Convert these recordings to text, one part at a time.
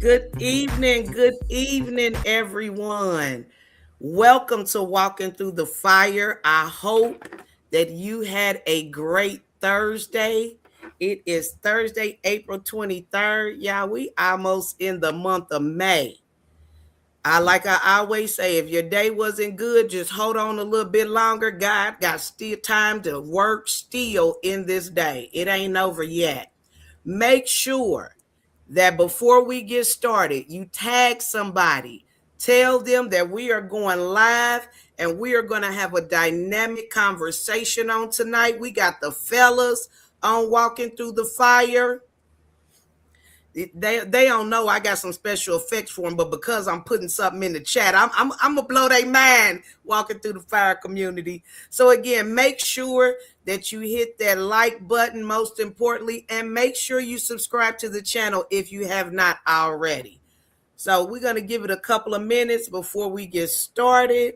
Good evening, everyone. Welcome to Walking Through the Fire. I hope that you had a great Thursday. It is Thursday, April 23rd. Yeah, we almost in the month of May. I always say, if your day wasn't good, just hold on a little bit longer. God got still time to work still in this day. It ain't over yet. Make sure that before we get started, you tag somebody. Tell them that we are going live and we are going to have a dynamic conversation on tonight. We got the fellas on Walking Through the Fire. They don't know I got some special effects for them, but because I'm putting something in the chat, I'm gonna blow their mind walking through the fire community. So again, make sure that you hit that like button, most importantly, and make sure you subscribe to the channel if you have not already. So we're gonna give it a couple of minutes before we get started,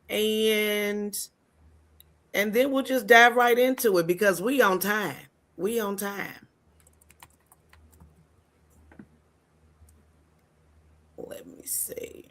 and then we'll just dive right into it because we on time. We on time. Let me see.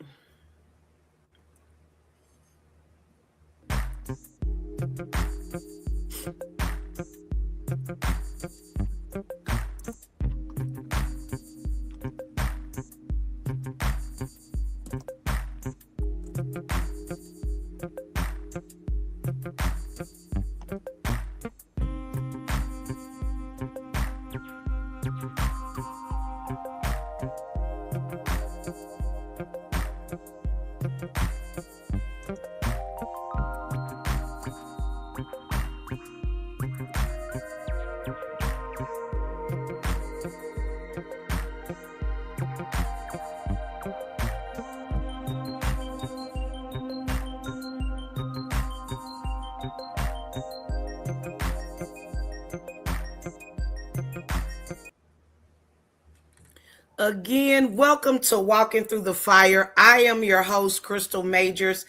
Again, welcome to Walking Through the Fire. I am your host, Crystal Majors.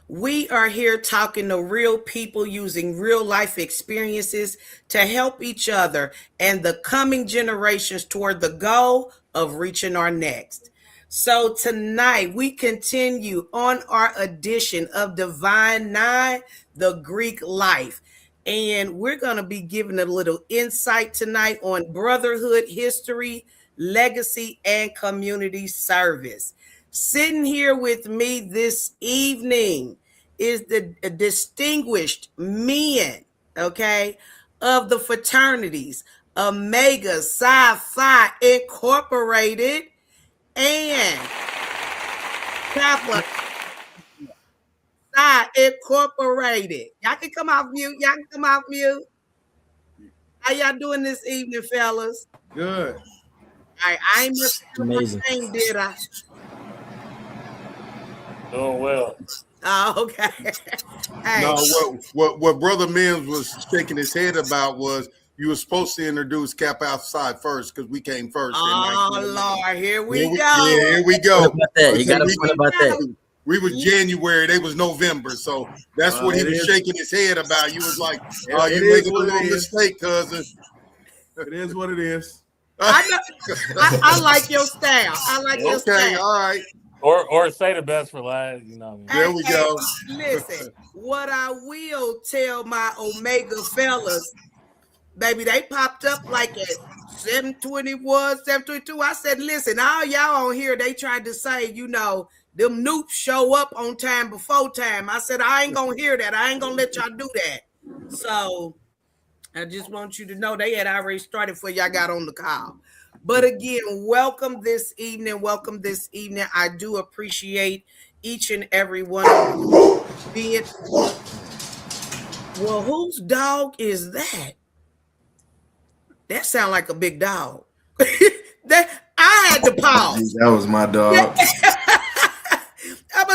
We are here talking to real people using real life experiences to help each other and the coming generations toward the goal of reaching our next. So tonight we continue on our edition of Divine Nine, the Greek life. And we're going to be giving a little insight tonight on brotherhood history, legacy, and community service. Sitting here with me this evening is the distinguished men, okay, of the fraternities, Omega Psi Phi Incorporated and Kappa Psi Incorporated. Y'all can come off mute. Y'all can come off mute. How y'all doing this evening, fellas? Good. I ain't amazing. Name, did I? Doing well. Oh, okay. Hey. No, what Brother Mims was shaking his head about was you were supposed to introduce Cap Outside first because we came first. Oh, Lord, here we go. Yeah, here we go. What about that? You got a point about that. We was January, they was November, so that's what he was shaking his head about. You was like, "Oh, you making a little mistake, cousin." It is what it is. I like your style. I like your style. Okay, all right. Or say the best for last, you know. There we go. Listen, what I will tell my Omega fellas, baby, they popped up like at 721, 722. I said, listen, all y'all on here, they tried to say, you know, them noobs show up on time before time. I said, I ain't gonna hear that. I ain't gonna let y'all do that. So I just want you to know they had already started before y'all got on the call. But again, welcome this evening. Welcome this evening. I do appreciate each and every one of you being. Well, whose dog is that? That sounds like a big dog. That I had to pause. That was my dog.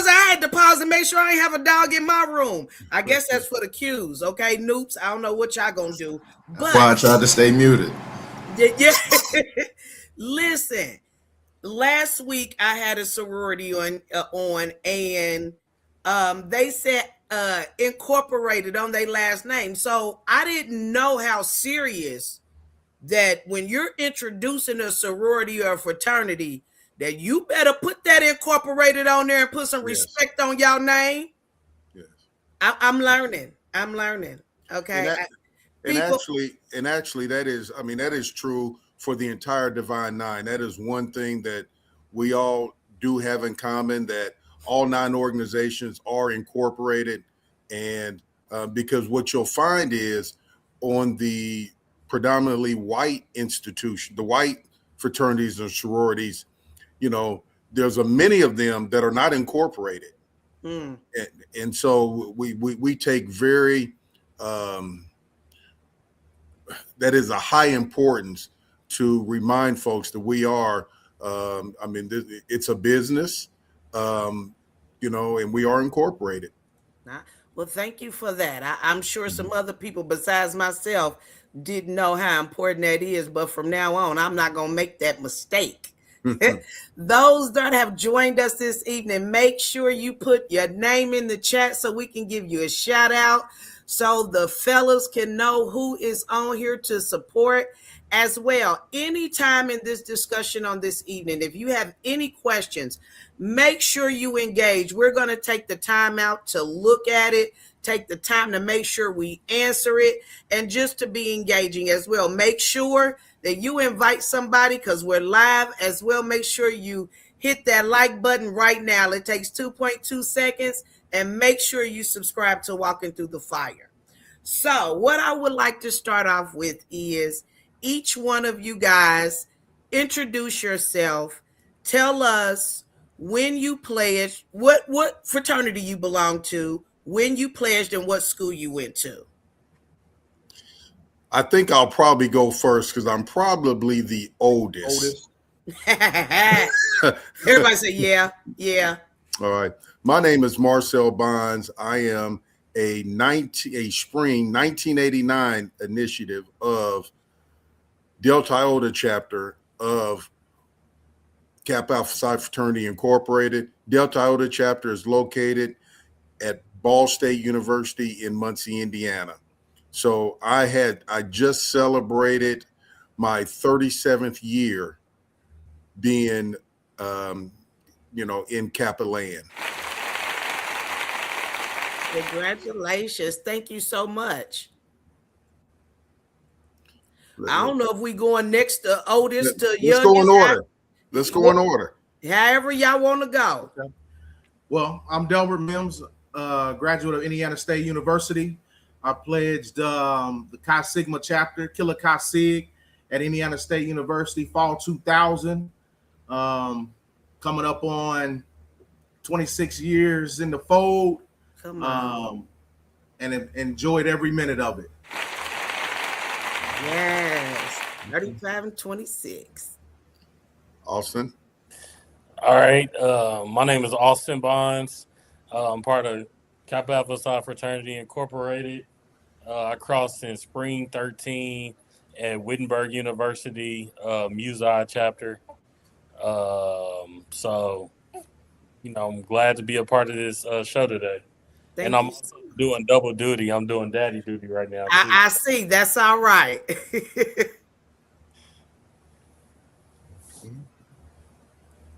I had to pause and make sure I ain't have a dog in my room. I guess that's for the cues, okay, Noops? I don't know what y'all gonna do. But that's why I tried to stay muted. Yeah. Listen, last week I had a sorority on and they said incorporated on their last name. So I didn't know how serious that when you're introducing a sorority or a fraternity, that you better put that incorporated on there and put some Yes. respect on y'all name. Yes. I'm learning. Okay. And actually, that is true for the entire Divine Nine. That is one thing that we all do have in common, that all 9 organizations are incorporated. And because what you'll find is on the predominantly white institution, the white fraternities and sororities, there's many of them that are not incorporated. And so we take very, that is a high importance to remind folks that we are, it's a business, and we are incorporated. Well, thank you for that. I'm sure some other people besides myself didn't know how important that is, but from now on, I'm not going to make that mistake. Those that have joined us this evening, make sure you put your name in the chat so we can give you a shout out, so the fellas can know who is on here to support as well. Anytime in this discussion on this evening, if you have any questions, make sure you engage. We're going to take the time out to look at it, take the time to make sure we answer it, and just to be engaging as well. Make sure that you invite somebody, because we're live as well. Make sure you hit that like button right now. It takes 2.2 seconds. And make sure you subscribe to Walking Through the Fire. So what I would like to start off with is each one of you guys introduce yourself. Tell us when you pledged, what fraternity you belong to, when you pledged, and what school you went to. I think I'll probably go first because I'm probably the oldest. Everybody say, yeah. All right. My name is Marcel Bonds. I am a spring 1989 initiative of Delta Iota chapter of Kappa Alpha Psi Fraternity Incorporated. Delta Iota chapter is located at Ball State University in Muncie, Indiana. So I just celebrated my 37th year being, in Kappa land. Congratulations. Thank you so much. I don't know if we going next to oldest to youngest. Let's go in order. Let's go in order. However y'all want to go. Okay. Well, I'm Delbert Mims, graduate of Indiana State University. I pledged the Chi Sigma chapter, Killer Chi Sig, at Indiana State University, fall 2000. Coming up on 26 years in the fold. Come on. And enjoyed every minute of it. Yes, 35 and 26. Austin. All right. My name is Austin Bonds. I'm part of Kappa Alpha Psi Fraternity Incorporated. I crossed in spring 13 at Wittenberg University, Musi chapter. So, I'm glad to be a part of this show today. Thank and I'm you. also doing double duty. I'm doing daddy duty right now. I see. That's all right.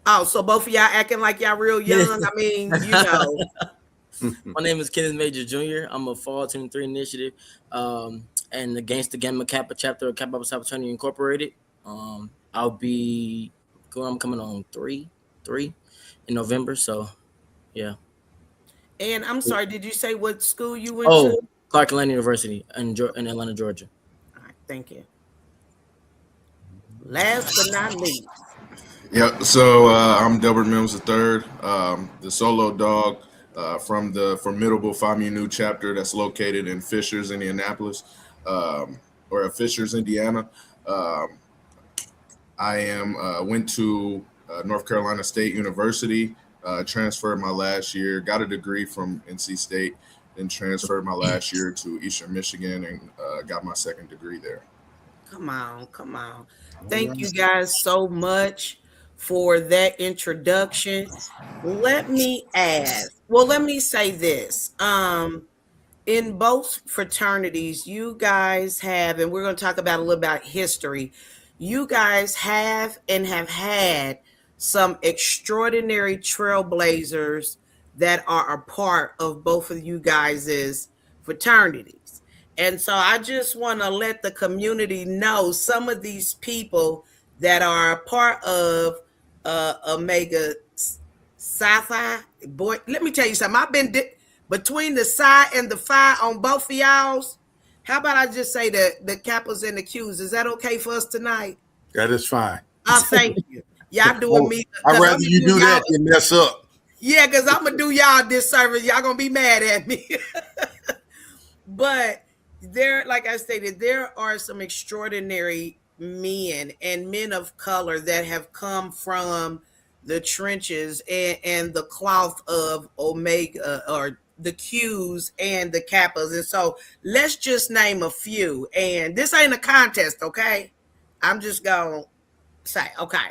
Oh, so both of y'all acting like y'all real young. I mean, My name is Kenneth Major Jr. I'm a Fall Team 3 initiative and the Gangsta Gamma Kappa chapter of Kappa Alpha Psi Fraternity Incorporated. I'm coming on three in November. So, yeah. And I'm sorry, did you say what school you went to? Clark Atlanta University in Atlanta, Georgia. All right, thank you. Last but not least. Yeah, so I'm Delbert Mims III, the solo dog from the formidable Phi Mu Nu chapter that's located in Fishers, Indianapolis, or Fishers, Indiana. I went to North Carolina State University, transferred my last year, got a degree from NC State, then transferred my last year to Eastern Michigan and got my second degree there. Come on. Thank you guys so much for that introduction. Let me say this. In both fraternities, you guys have, and we're going to talk about a little about history, you guys have and have had some extraordinary trailblazers that are a part of both of you guys' fraternities. And so I just want to let the community know some of these people that are a part of Omega Psi. Boy, let me tell you something. I've been between the Psi and the Phi on both of y'all's. How about I just say the Kappas and the Qs? Is that okay for us tonight? That is fine. Thank you. Y'all doing me. I'd rather you do that than mess up. Yeah, because I'm going to do y'all this service. Y'all going to be mad at me. But there, like I stated, there are some extraordinary men and men of color that have come from the trenches and the cloth of Omega, or the Qs and the Kappas. And so let's just name a few. And this ain't a contest, okay? I'm just going to say, okay.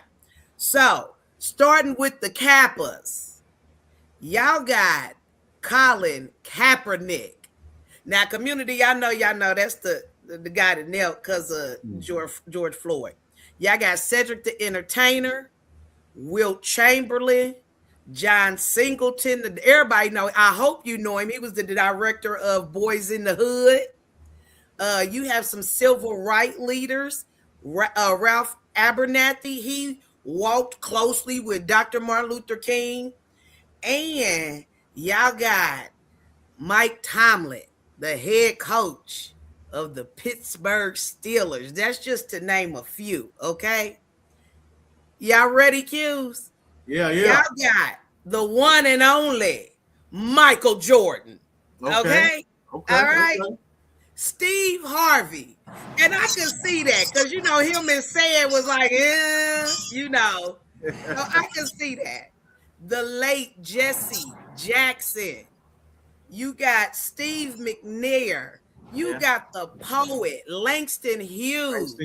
So starting with the Kappas, y'all got Colin Kaepernick. Now, community, y'all know that's the guy that knelt because of George Floyd. Y'all got Cedric the Entertainer, Wilt Chamberlain, John Singleton. Everybody know. I hope you know him. He was the director of Boys in the Hood. You have some civil rights leaders. Ralph Abernathy. He walked closely with Dr. Martin Luther King. And y'all got Mike Tomlin, the head coach of the Pittsburgh Steelers. That's just to name a few, okay? Y'all ready, Q's? Yeah. Y'all got the one and only Michael Jordan. Okay? All right. Okay. Steve Harvey. And I can see that because, him and Sam was like, So I can see that. The late Jesse Jackson. You got Steve McNair. You got the poet, Langston Hughes.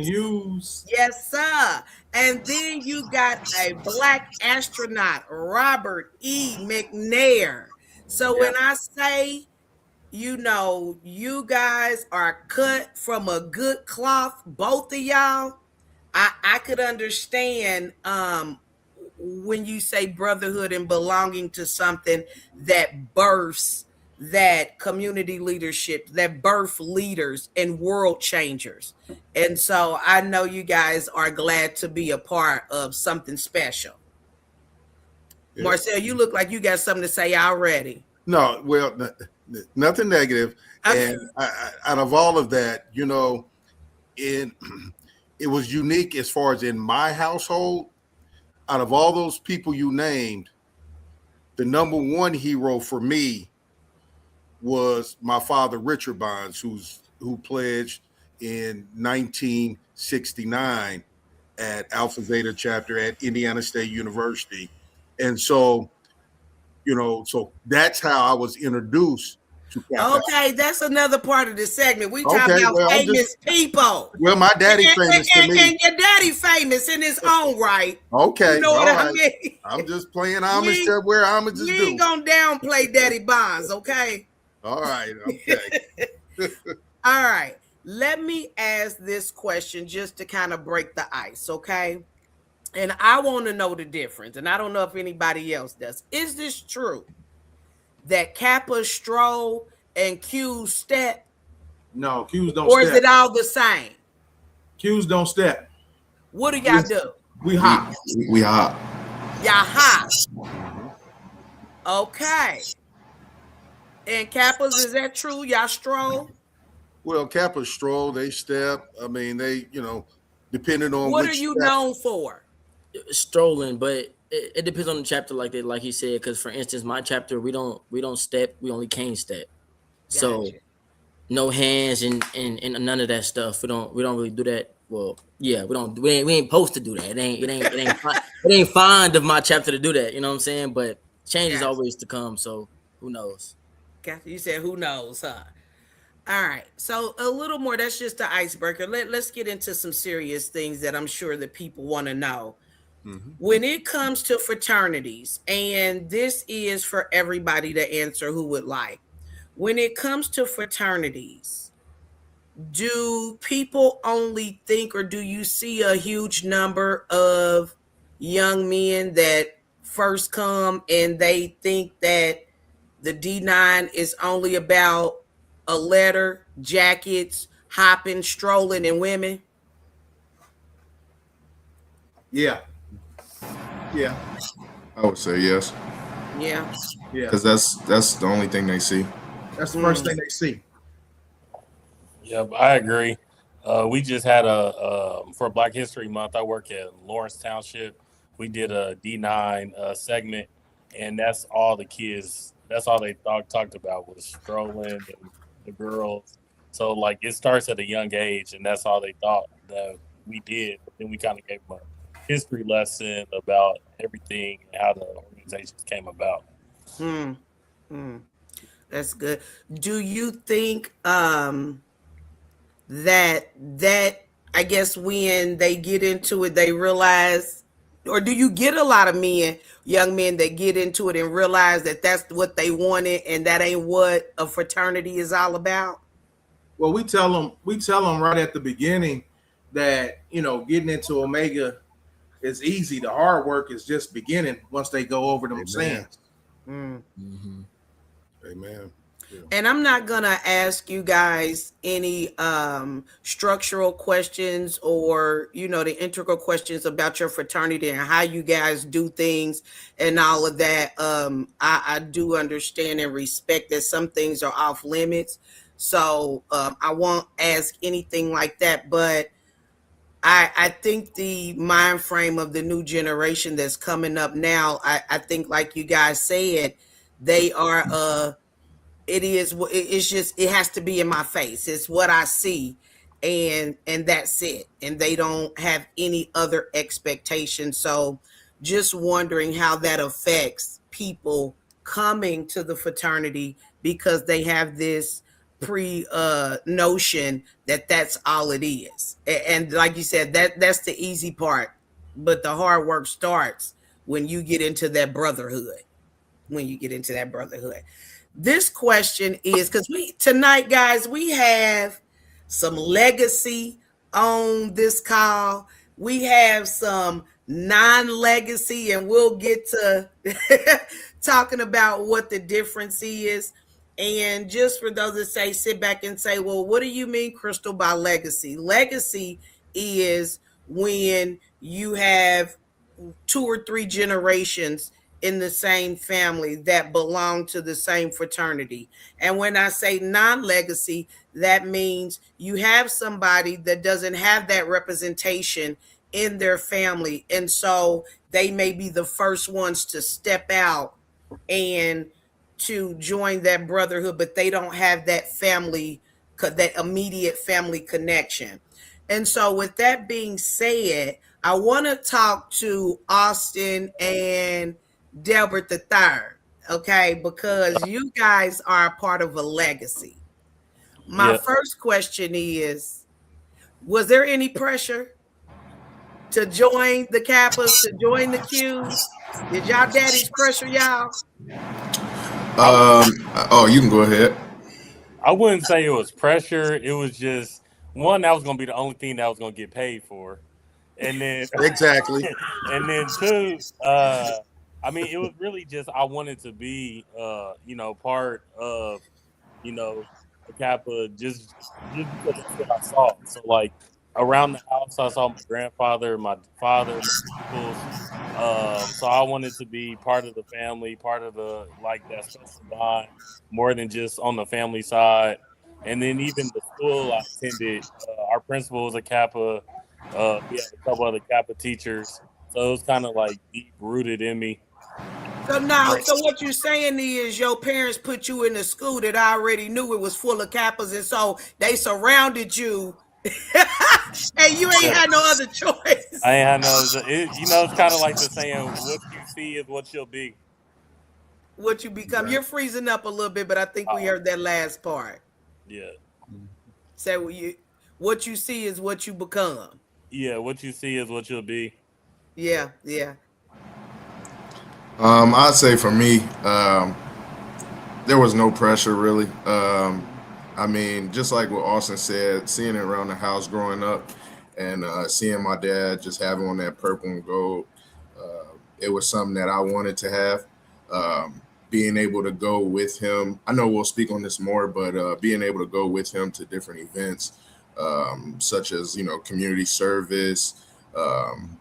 Yes, sir. And then you got a black astronaut, Robert E. McNair. So when I say, you guys are cut from a good cloth, both of y'all, I could understand when you say brotherhood and belonging to something that births that community leadership, that birth leaders and world changers. And so I know you guys are glad to be a part of something special. Yeah. Marcel, you look like you got something to say already. No, well, nothing negative. Okay. And out of all of that, it was unique as far as in my household. Out of all those people you named, the number one hero for me was my father, Richard Bonds, who pledged in 1969 at Alpha Zeta chapter at Indiana State University. And so, so that's how I was introduced to Kappa. Okay, that's another part of the segment. We talk about famous people. Well, my daddy famous to me. And your daddy famous in his own right. Okay. You know what I mean? I'm just playing homage to where homage is due. You ain't gonna downplay Daddy Bonds, okay? All right. Okay. All right. Let me ask this question just to kind of break the ice, okay? And I want to know the difference. And I don't know if anybody else does. Is this true that Kappa stroll and Q's step? No, Q's don't or step. Or is it all the same? Q's don't step. What do y'all do? We hop. We hop. Y'all hop. Okay. And Kappas, is that true? Y'all stroll? Well, Kappas stroll, they step. I mean, they, depending on what are you known for? Strolling, but it depends on the chapter, like he said. Because for instance, my chapter, we don't step, we only cane step. Gotcha. So no hands and none of that stuff. We don't really do that. Well, yeah, we ain't supposed to do that. It ain't fond of my chapter to do that. You know what I'm saying? But change is always to come. So who knows? You said who knows, huh? All right. So a little more. That's just the icebreaker. Let's get into some serious things that I'm sure that people want to know. Mm-hmm. When it comes to fraternities, and this is for everybody to answer who would like. When it comes to fraternities, do people only think, or do you see a huge number of young men that first come and they think that the D9 is only about a letter, jackets, hopping, strolling, and women? Yeah, yeah, I would say yes, Yeah. yeah. because that's the only thing they see. That's the first thing they see. Yep, I agree. We just had for Black History Month. I work at Lawrence Township. We did a D9 segment, and that's all the kids. That's all they talked about was strolling and the girls. So like it starts at a young age, and that's all they thought that we did. But then we kind of gave them a history lesson about everything and how the organizations came about. Hmm. Hmm. That's good. Do you think that I guess when they get into it, they realize, or do you get a lot of men, young men, that get into it and realize that that's what they wanted and that ain't what a fraternity is all about? Well, we tell them right at the beginning that getting into Omega is easy. The hard work is just beginning once they go over them Amen. sands. Mm. Mm-hmm. Amen. Yeah. And I'm not gonna ask you guys any structural questions or the integral questions about your fraternity and how you guys do things and all of that. I do understand and respect that some things are off limits, so I won't ask anything like that. But I think the mind frame of the new generation that's coming up now, I think, like you guys said, they are it's just, it has to be in my face. It's what I see, and that's it, and they don't have any other expectations. So just wondering how that affects people coming to the fraternity, because they have this pre notion that that's all it is. And like you said, that's the easy part, but the hard work starts when you get into that brotherhood. This question is, because we tonight, guys, we have some legacy on this call. We have some non-legacy, and we'll get to talking about what the difference is. And just for those that say, sit back and say, well, what do you mean, Crystal, by legacy? Legacy is when you have 2 or 3 generations in the same family that belong to the same fraternity. And when I say non-legacy, that means you have somebody that doesn't have that representation in their family. And so they may be the first ones to step out and to join that brotherhood, but they don't have that immediate family connection. And so with that being said, I want to talk to Austin and Delbert the third, okay, because you guys are a part of a legacy. My Yeah. first question is, was there any pressure to join the Kappas, to join the Qs? Did y'all daddies pressure y'all? Oh, you can go ahead. I wouldn't say it was pressure. It was just one, that was gonna be the only thing that I was gonna get paid for, and then Exactly. and then two, I mean, it was really just I wanted to be, part of, you know, the Kappa just because that's what I saw. So like around the house, I saw my grandfather, my father, my uncles. So I wanted to be part of the family, part of the like that special bond, more than just on the family side. And then even the school I attended, our principal was a Kappa. We had a couple other Kappa teachers, so it was kind of like deep rooted in me. So what you're saying is your parents put you in a school that already knew it was full of Kappas, and so they surrounded you, and you ain't Yeah. had no other choice. I know. It's kind of like the saying, "What you see is what you'll be." What you become. Right. You're freezing up a little bit, but I think we heard that last part. Yeah, Say what you see is what you become. yeah. What you see is what you'll be. Yeah, yeah. I'd say for me, there was no pressure really. I mean, just like what Austin said, seeing it around the house growing up, and seeing my dad just having on that purple and gold, it was something that I wanted to have. Being able to go with him, I know we'll speak on this more, but being able to go with him to different events, such as, community service,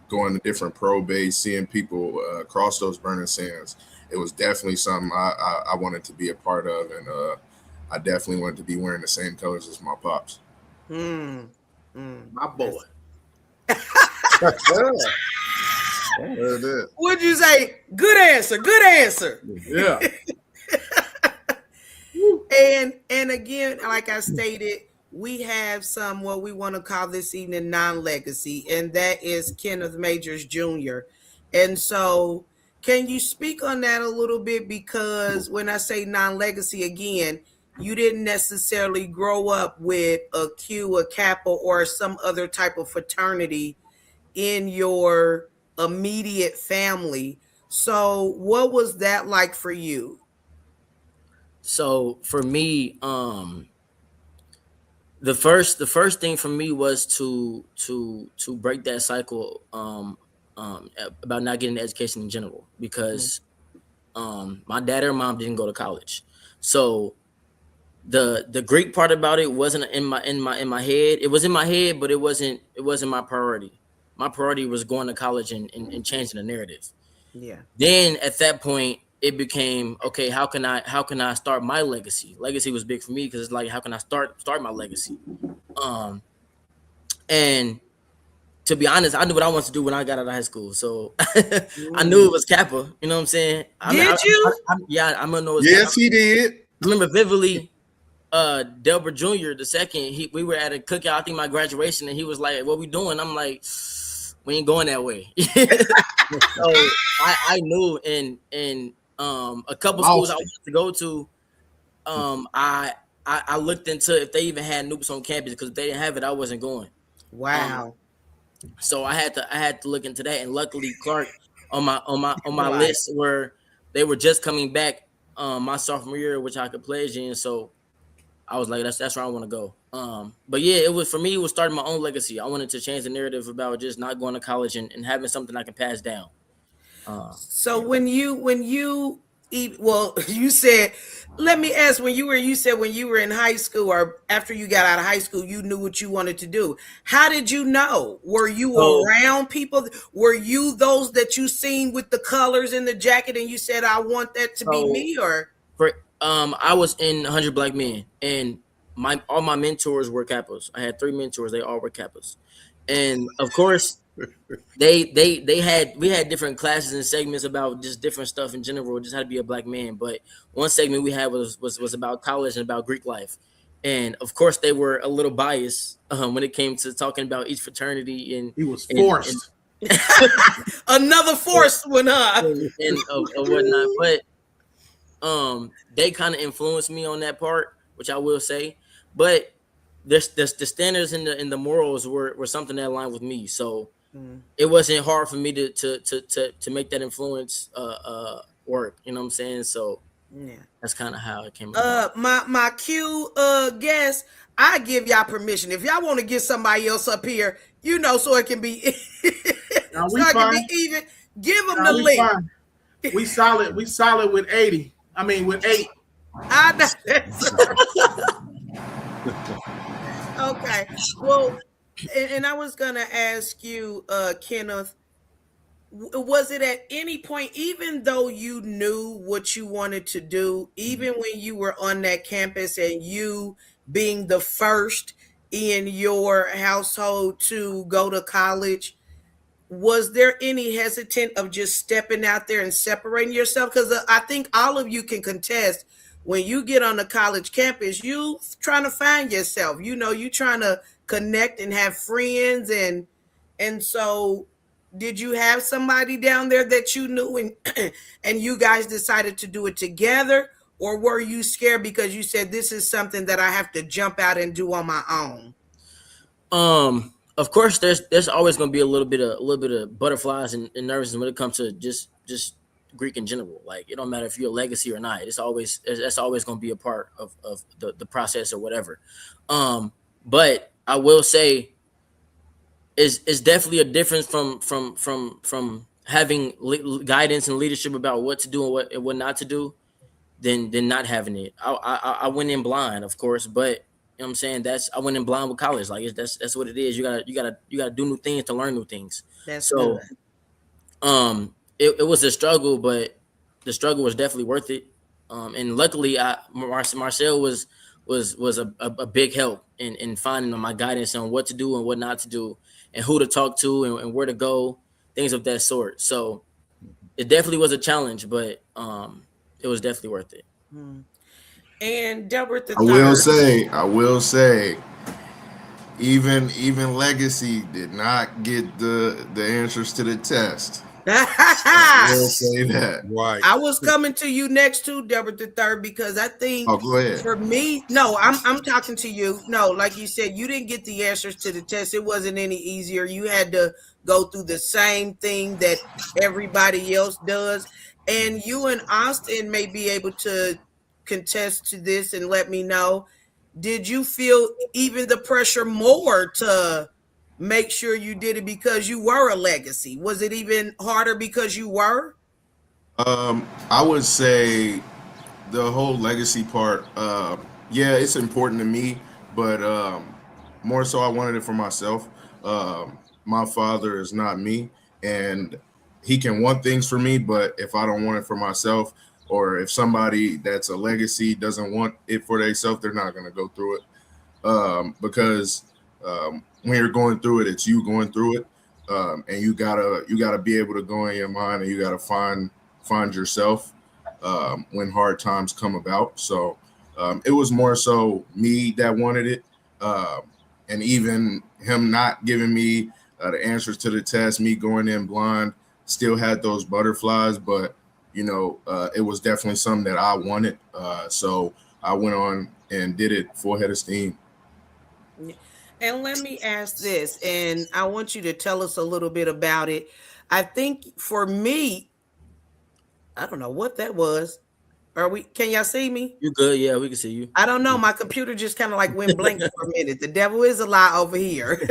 going to different probates, seeing people cross those burning sands. It was definitely something I wanted to be a part of, and I definitely wanted to be wearing the same colors as my pops. My boy. What'd you say? Good answer. Good answer. Yeah. And again, like I stated, we have some what we want to call this evening non-legacy, and that is Kenneth Majors Jr. And so, can you speak on that a little bit? Because when I say non-legacy, again, you didn't necessarily grow up with a Q, a Kappa, or some other type of fraternity in your immediate family. So, what was that like for you? So for me, the first thing for me was to break that cycle about not getting the education in general, because my dad or mom didn't go to college. So the Greek part about it wasn't in my head. It was in my head, but it wasn't my priority. My priority was going to college and changing the narrative. Yeah. Then at that point, it became, okay, how can I start my legacy? Legacy was big for me because it's like, how can I start my legacy? And to be honest, I knew what I wanted to do when I got out of high school. So I knew it was Kappa. You know what I'm saying? Did you? Yeah, I'm gonna know. Yes, he did. I remember vividly. Delbert Jr. the second, we were at a cookout, I think my graduation, and he was like, "What we doing?" I'm like, "We ain't going that way." So I knew, and a couple schools I wanted to go to, I looked into if they even had Noops on campus, because if they didn't have it, I wasn't going. Wow. So I had to look into that, and luckily Clark on my list where they were just coming back my sophomore year, which I could pledge in. So I was like, that's where I want to go. But yeah, it was, for me, it was starting my own legacy. I wanted to change the narrative about just not going to college and having something I can pass down. So when you eat, well, you said, let me ask, you said when you were in high school or after you got out of high school, you knew what you wanted to do. How did you know? Were you around people? Were you those that you seen with the colors in the jacket and you said, I want that to be me? Or I was in 100 Black Men, and all my mentors were Kappas. I had 3 mentors; they all were Kappas, and of course, we had different classes and segments about just different stuff in general, just how to be a Black man. But one segment we had was about college and about Greek life, and of course, they were a little biased when it came to talking about each fraternity. And he was forced. Another forced one, huh? And whatnot, but. They kind of influenced me on that part, which I will say, but the standards and the morals were something that aligned with me. So it wasn't hard for me to make that influence work. You know what I'm saying? So yeah, that's kind of how it came about. My Q guest, I give y'all permission if y'all want to get somebody else up here, so it can be it can be even. Give them the link. Fine. We solid with 80. I mean, with 8. Okay. Well, and I was gonna ask you, Kenneth, was it at any point, even though you knew what you wanted to do, even when you were on that campus and you being the first in your household to go to college, was there any hesitant of just stepping out there and separating yourself? Because I think all of you can contest, when you get on the college campus, you trying to find yourself. You trying to connect and have friends, and so did you have somebody down there that you knew and you guys decided to do it together, or were you scared because you said this is something that I have to jump out and do on my own? Of course, there's always going to be a little bit of butterflies and nervousness when it comes to just Greek in general. Like, it don't matter if you're a legacy or not. That's always going to be a part of the process or whatever. But I will say, it's definitely a difference from having guidance and leadership about what to do and what not to do than not having it. I went in blind, of course, but you know what I'm saying, that's I went in blind with college. Like that's what it is. You gotta do new things to learn new things. That's good. So it was a struggle, but the struggle was definitely worth it. And luckily, Marcel was a big help in finding my guidance on what to do and what not to do, and who to talk to and where to go, things of that sort. So it definitely was a challenge, but it was definitely worth it. And Delbert the I will third. say, even Legacy did not get the answers to the test. I will say that. Right. I was coming to you next too, Deborah the third, because I think Oh, go ahead. for me, no, I'm talking to you. No, like you said, you didn't get the answers to the test. It wasn't any easier. You had to go through the same thing that everybody else does. And you and Austin may be able to contest to this and let me know. Did you feel even the pressure more to make sure you did it because you were a legacy? Was it even harder because you were? I would say the whole legacy part, yeah, it's important to me, but more so I wanted it for myself. My father is not me, and he can want things for me, but if I don't want it for myself, or if somebody that's a legacy doesn't want it for themselves, they're not going to go through it. Because when you're going through it, it's you going through it, and you gotta be able to go in your mind, and you gotta find yourself when hard times come about. So it was more so me that wanted it, and even him not giving me the answers to the test, me going in blind, still had those butterflies, but it was definitely something that I wanted. So I went on and did it full head of steam. And let me ask this, and I want you to tell us a little bit about it. I think for me, I don't know what that was. Can y'all see me? You good? Yeah, we can see you. I don't know. My computer just kind of like went blank for a minute. The devil is a lie over here.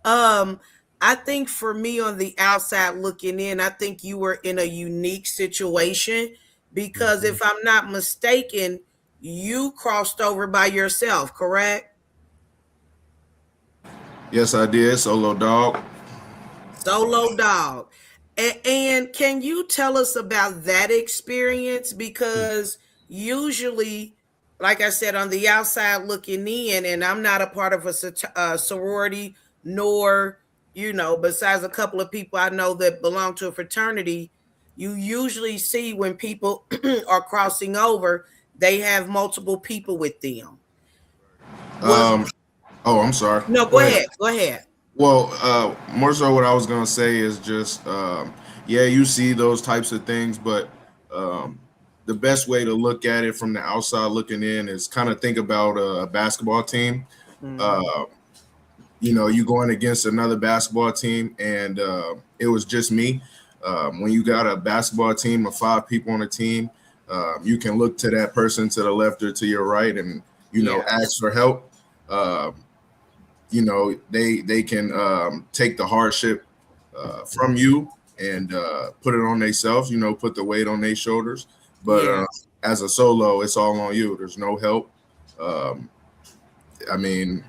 um, I think for me on the outside looking in, I think you were in a unique situation because if I'm not mistaken, you crossed over by yourself, correct? Yes, I did. Solo dog. Solo dog. And can you tell us about that experience? Because usually, like I said, on the outside looking in, and I'm not a part of a sorority, nor, besides a couple of people I know that belong to a fraternity, you usually see when people are crossing over, they have multiple people with them. Was Oh, I'm sorry. No, Go go ahead. ahead. Go ahead. Well, more so what I was gonna say is just, yeah, you see those types of things, but um, the best way to look at it from the outside looking in is kind of think about a basketball team. Mhm. Uh, you going against another basketball team, and it was just me. When you got a basketball team of 5 people on a team, you can look to that person to the left or to your right, and Yeah. ask for help. Uh, they can take the hardship from you and put it on themselves. Put the weight on their shoulders. But Yeah. as a solo, it's all on you. There's no help. Um, I mean,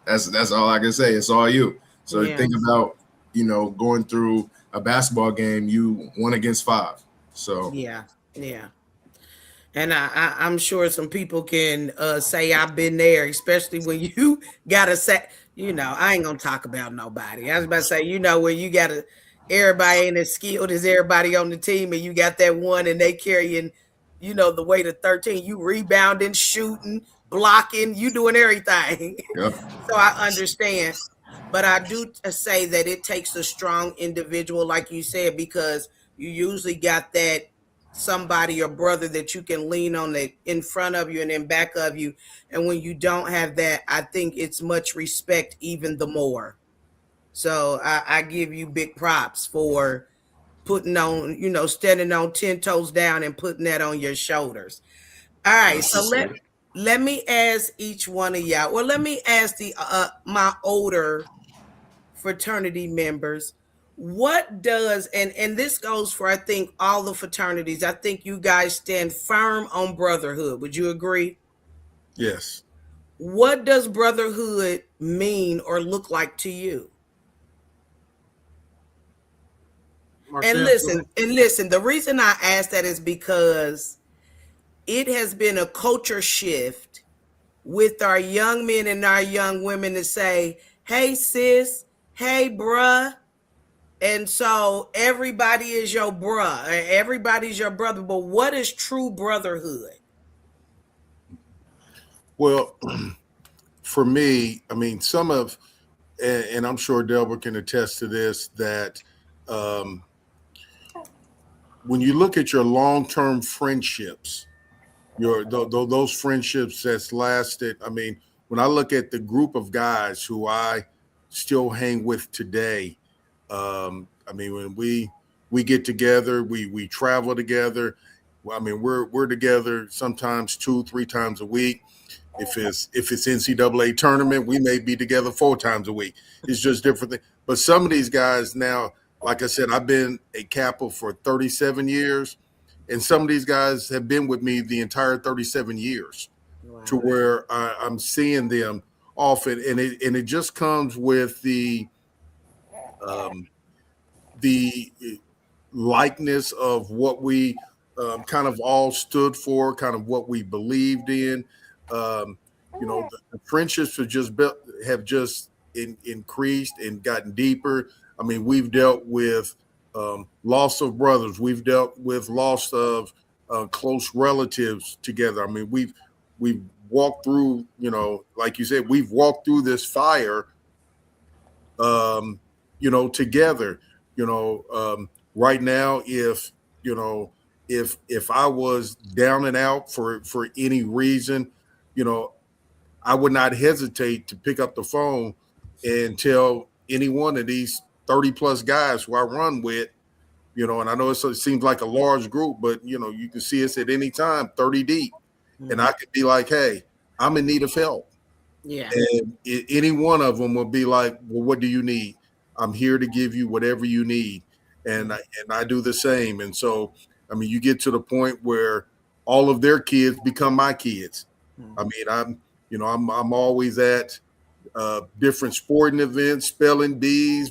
that's all I can say. It's all you. So Yeah. think about going through a basketball game. You 1 against 5. So Yeah. Yeah. And I'm sure some people can say I've been there, especially when you gotta say, I ain't gonna talk about nobody. I was about to say, when you gotta everybody ain't as skilled as everybody on the team, and you got that one and they carrying, the weight of 13, you rebounding, shooting, blocking, you doing everything. yeah. So I understand. But I do say that it takes a strong individual, like you said, because you usually got that somebody or brother that you can lean on that in front of you and in back of you. And when you don't have that, I think it's much respect even the more. So I give you big props for putting on, standing on 10 toes down and putting that on your shoulders. All I right. So appreciate it. let me ask each one of y'all. Well, let me ask the my older fraternity members, what does, and this goes for, I think, all the fraternities. I think you guys stand firm on brotherhood. Would you agree? Yes. What does brotherhood mean or look like to you? And Marcel, go listen, ahead. and listen, the reason I ask that is because it has been a culture shift with our young men and our young women to say, hey, sis, hey, bruh. And so everybody is your bruh, everybody's your brother. But what is true brotherhood? Well, for me, I mean, some of, and I'm sure Delbert can attest to this, that um, when you look at your long-term friendships, those friendships that's lasted. I mean, when I look at the group of guys who I still hang with today, I mean, when we get together, we travel together. I mean, we're together sometimes 2-3 times a week. If it's NCAA tournament, we may be together 4 times a week. It's just different things. But some of these guys now, like I said, I've been a Kappa for 37 years, and some of these guys have been with me the entire 37 years, to Wow. where I'm seeing them often, and it just comes with um, the likeness of what we kind of all stood for, kind of what we believed in. Um, the friendships have just increased and gotten deeper. I mean, we've dealt with loss of brothers. We've dealt with loss of close relatives together. I mean, we've walked through, like you said, we've walked through this fire, um, together. Right now, if I was down and out for any reason, you know, I would not hesitate to pick up the phone and tell any one of these 30 plus guys who I run with, and I know it seems like a large group, but you can see us at any time 30 deep. And I could be like, hey, I'm in need of help. Yeah. And any one of them will be like, well, what do you need? I'm here to give you whatever you need. And I do the same. And so, I mean, you get to the point where all of their kids become my kids. I mean, I'm always at different sporting events, spelling bees,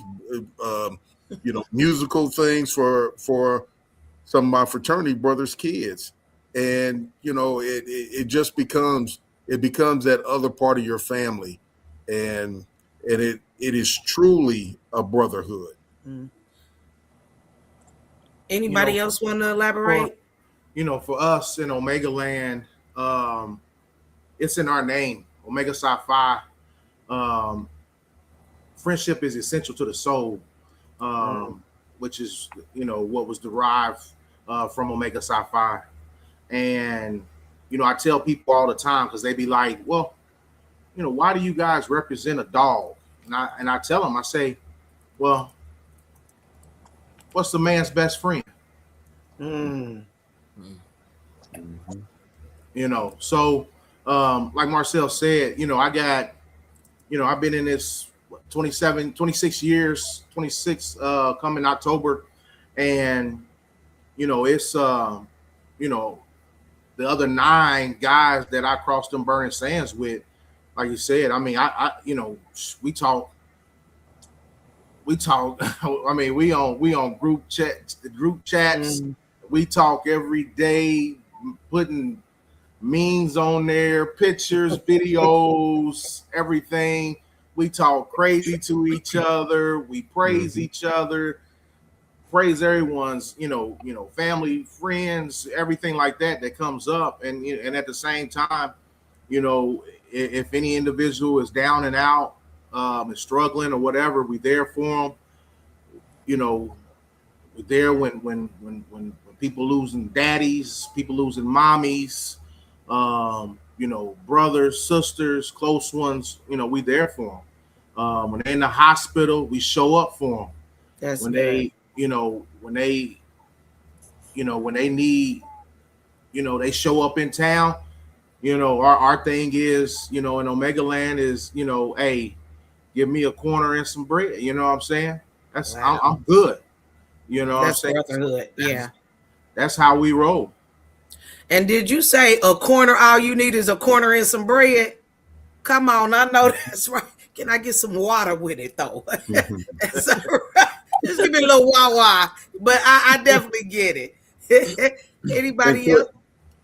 musical things for some of my fraternity brothers' kids. And it just becomes that other part of your family, and it is truly a brotherhood. Anybody else want to for elaborate? for us in Omega Land, it's in our name, Omega Psi Phi. Friendship is essential to the soul, which is what was derived from Omega Psi Phi. And I tell people all the time, because they be like, well, why do you guys represent a dog? And I tell them, I say, well, what's the man's best friend? So like Marcel said, I got, I've been in this 26 years, 26 coming October. And, it's, the other 9 guys that I crossed them burning sands with, like you said, I mean, we talk. I mean, we on group chats. We talk every day, putting memes on there, pictures, videos, everything. We talk crazy to each other. We praise each other, praise everyone's, family, friends, everything like that comes up. And at the same time, if any individual is down and out, is struggling or whatever, we there for them. We're there when people losing daddies, people losing mommies, brothers, sisters, close ones. We there for them. When they're in the hospital, we show up for them. That's when good. when they need, they show up in town. Our thing is, in Omega Land is, hey, give me a corner and some bread. You know what I'm saying? Wow. I'm good. You know what I'm That's saying? brotherhood. Yeah. That's how we roll. And did you say a corner? All you need is a corner and some bread? Come on, I know that's right. Can I get some water with it though? That's all right. Just give me a little wah. But I definitely get it. And, Anybody else? and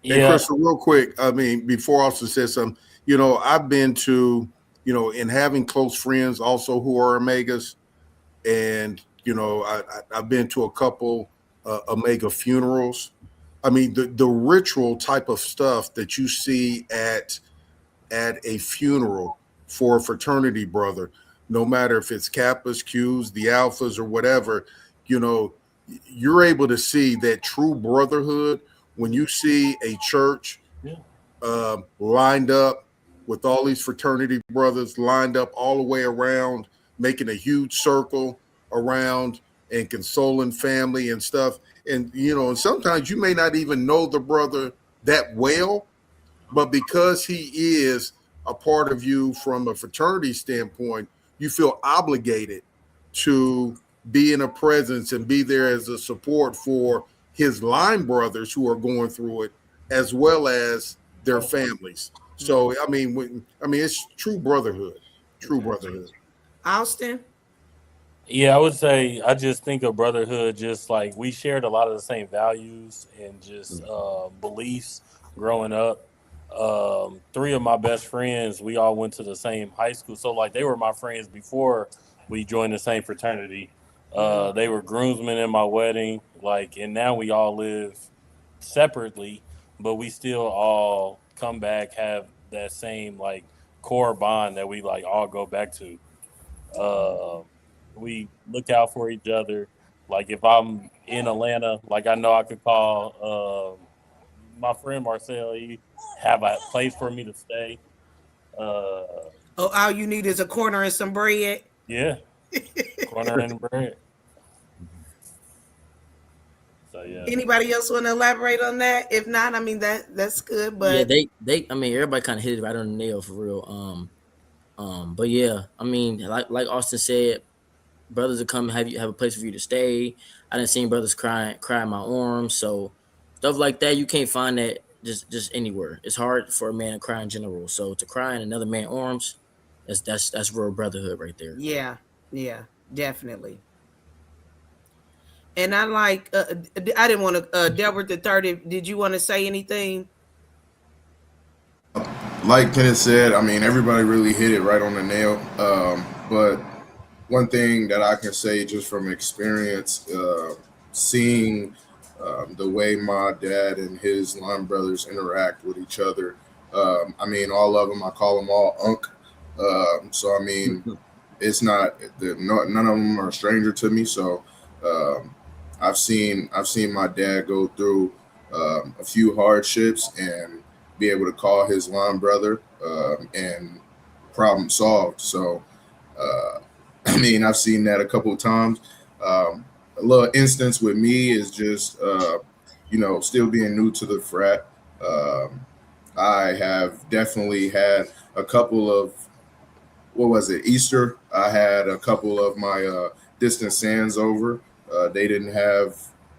Yeah, Crystal, real quick, I mean, before Austin says something, I've been to, in having close friends also who are Omegas, and I've been to a couple Omega funerals. I mean, the ritual type of stuff that you see at a funeral for a fraternity brother, no matter if it's Kappas, Qs, the Alphas, or whatever, you're able to see that true brotherhood when you see a church yeah. lined up with all these fraternity brothers lined up all the way around, making a huge circle around and consoling family and stuff. And sometimes you may not even know the brother that well, but because he is a part of you from a fraternity standpoint, you feel obligated to be in a presence and be there as a support for his line brothers who are going through it, as well as their families. So it's true brotherhood. True brotherhood. Austin? Yeah, I would say I just think of brotherhood just like we shared a lot of the same values and just beliefs growing up. Three of my best friends, we all went to the same high school, so like they were my friends before we joined the same fraternity. They were groomsmen in my wedding, like, and now we all live separately, but we still all come back, have that same like core bond that we like all go back to. Uh, we look out for each other. Like if I'm in Atlanta, like I know I could call my friend Marcel. He have a place for me to stay. Uh, Oh, all you need is a corner and some bread. yeah, corner and bread. So yeah, Anybody else want to elaborate on that? If not, I mean that's good. Yeah, But they I mean everybody kind of hit it right on the nail for real. But yeah, I mean like Austin said, brothers will come have a place for you to stay. I didn't see brothers cry in my arms, so stuff like that you can't find that just anywhere. It's hard for a man to cry in general. So to cry in another man's arms, that's real brotherhood right there. yeah, definitely. And I like. I didn't want to. Delbert the third. Did you want to say anything? Like Kenneth said, I mean, everybody really hit it right on the nail. But one thing that I can say just from experience, seeing the way my dad and his line brothers interact with each other. I mean, all of them, I call them all Unc. So I mean, it's not none of them are a stranger to me. So um, I've seen my dad go through a few hardships and be able to call his line brother and problem solved. So uh, I mean, I've seen that a couple of times. A little instance with me is just still being new to the frat. Um, I have definitely had a couple of what was it, Easter. I had a couple of my distant sands over. They didn't have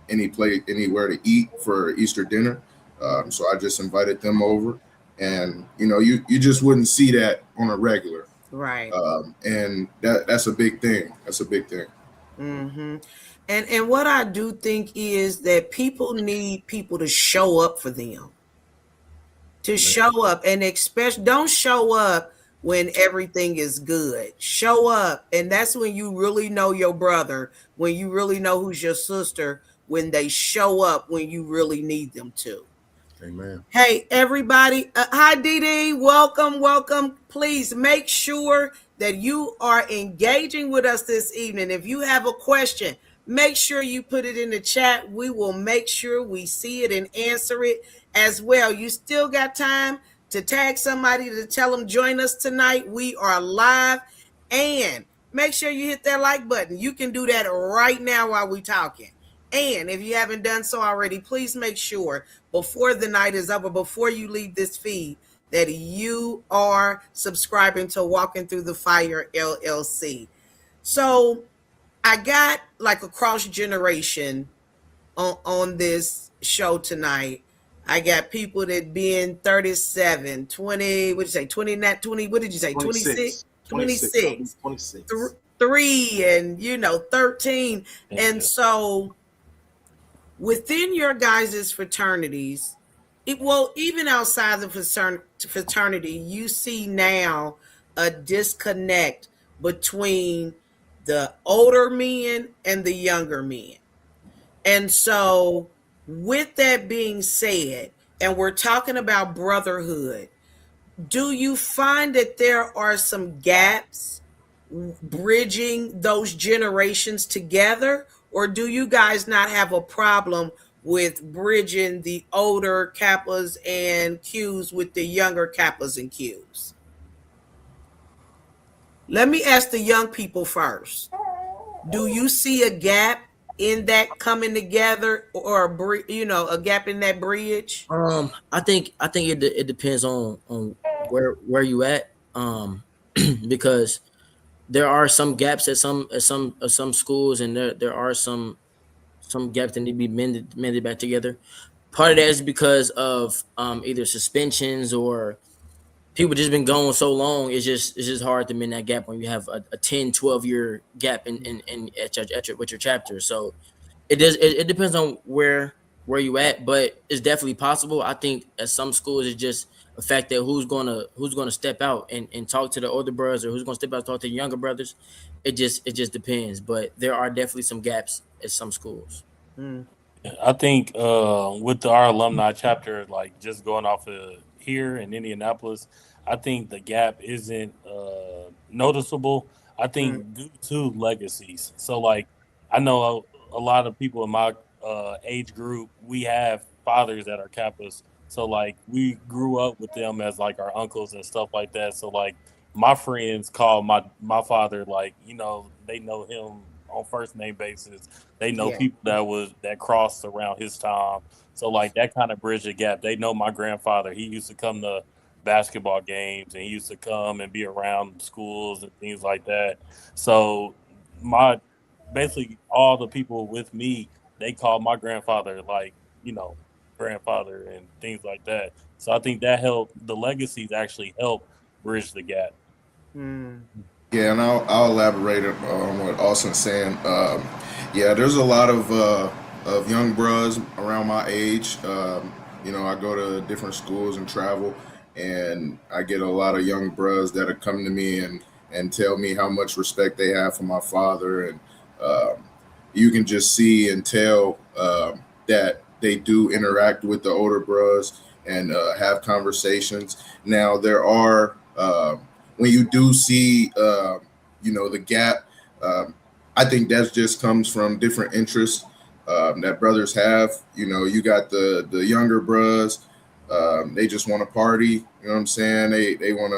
anywhere to eat for Easter dinner, so I just invited them over, and you just wouldn't see that on a regular, Right. and that's a big thing. That's a big thing. Mm-hmm. And what I do think is that people need people to show up for them. To show up and especially don't show up when everything is good. Show up, and that's when you really know your brother, when you really know who's your sister, when they show up when you really need them to. Amen. Hey, everybody. Hi, Dee Dee. Welcome. Please make sure that you are engaging with us this evening. If you have a question, make sure you put it in the chat. We will make sure we see it and answer it as well. You still got time to tag somebody to tell them join us tonight. We are live. And make sure you hit that like button. You can do that right now while we're talking. And if you haven't done so already, please make sure before the night is over, before you leave this feed, that you are subscribing to Walking Through the Fire LLC. So I got like a cross generation on this show tonight. I got people that being 37, 20, what did you say, 29, 20, what did you say, 26, 26. 26. I'll be 26, 26. 3, and 13. And Yeah. so within your guys' fraternities, even outside the fraternity, you see now a disconnect between the older men and the younger men. And so, with that being said, and we're talking about brotherhood, do you find that there are some gaps bridging those generations together? Or do you guys not have a problem with bridging the older Kappas and Qs with the younger Kappas and Qs? Let me ask the young people first. Do you see a gap in that coming together, or a gap in that bridge? I think it depends on where you at. Because there are some gaps at some schools, and there are some gaps that need to be mended back together. Part of that is because of either suspensions or people just been gone so long. It's just hard to mend that gap when you have a 10-12 year gap in with your chapter. So it depends on where you at, but it's definitely possible. I think at some schools it's just a fact that who's gonna step out and talk to the older brothers, or who's gonna step out and talk to the younger brothers. It just depends, but there are definitely some gaps at some schools. Mm, I think with our alumni chapter, like just going off of here in Indianapolis, I think the gap isn't noticeable. I mm, think due to legacies. So, like, I know a lot of people in my age group, we have fathers that are Kappas. So, like, we grew up with them as like our uncles and stuff like that. So, like, my friends call my father, like, they know him on first name basis. They know yeah. people that crossed around his time. So like that kind of bridge the gap. They know my grandfather. He used to come to basketball games, and he used to come and be around schools and things like that. So my basically all the people with me, they call my grandfather like, you know, grandfather and things like that. So I think that helped the legacies actually help bridge the gap. Mm, Yeah, and I'll elaborate on what Austin's saying. Yeah, there's a lot of young bros around my age. I go to different schools and travel, and I get a lot of young bros that are coming to me and tell me how much respect they have for my father, and you can just see and tell that they do interact with the older bros and have conversations. Now there are when you do see the gap. I think that just comes from different interests that brothers have. You got the younger bros. They just want to party. You know what I'm saying? They want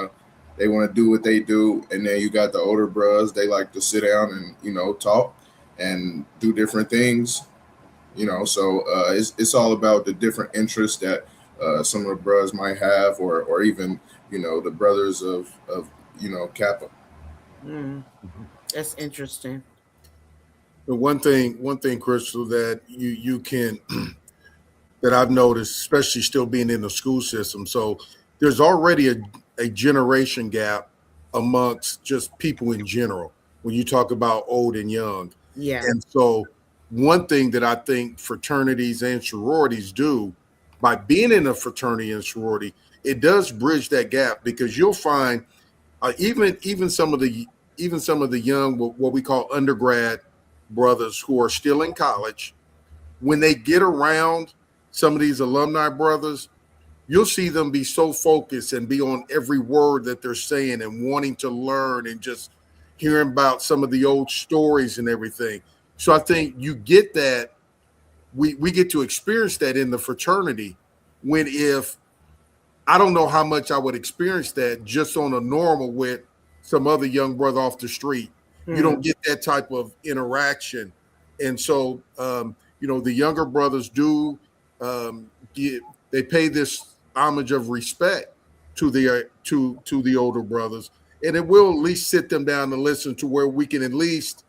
to do what they do, and then you got the older bros. They like to sit down and talk and do different things. So it's all about the different interests that some of the bros might have, or even the brothers of Kappa. mm. That's interesting. But one thing, Crystal, that you can that I've noticed, especially still being in the school system. So there's already a generation gap amongst just people in general when you talk about old and young. Yeah. And so one thing that I think fraternities and sororities do by being in a fraternity and sorority, it does bridge that gap, because you'll find even some of the young, what we call undergrad brothers who are still in college, when they get around some of these alumni brothers, you'll see them be so focused and be on every word that they're saying and wanting to learn and just hearing about some of the old stories and everything. So I think you get that. We get to experience that in the fraternity, when if I don't know how much I would experience that just on a normal with some other young brother off the street. You don't Mm, get that type of interaction. And so, the younger brothers do they pay this homage of respect to the older brothers, and it will at least sit them down and listen to where we can at least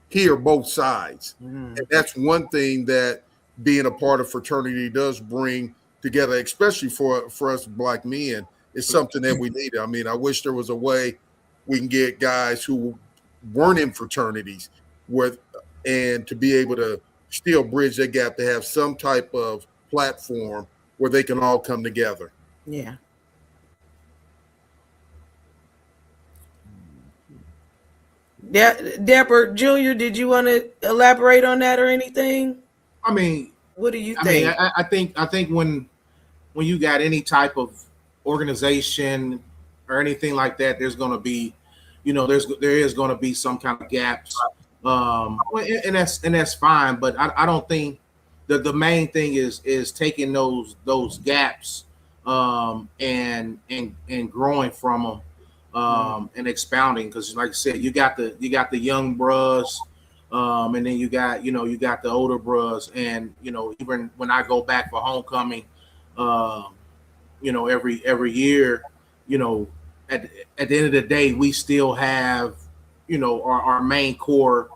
hear both sides. And that's one thing that being a part of fraternity does bring together, especially for us Black men. It's something that we need. I mean, I wish there was a way we can get guys who weren't in fraternities and to be able to still bridge that gap, to have some type of platform where they can all come together. Yeah. Deborah Jr., did you want to elaborate on that or anything? I mean, what do you think? I think when you got any type of organization or anything like that, there's going to be, there is going to be some kind of gaps, and that's fine. But I don't think the main thing is taking those gaps and growing from them. And expounding, because like I said, you got the young bros, and then you got the older bros, and even when I go back for homecoming, every year, at the end of the day, we still have our main core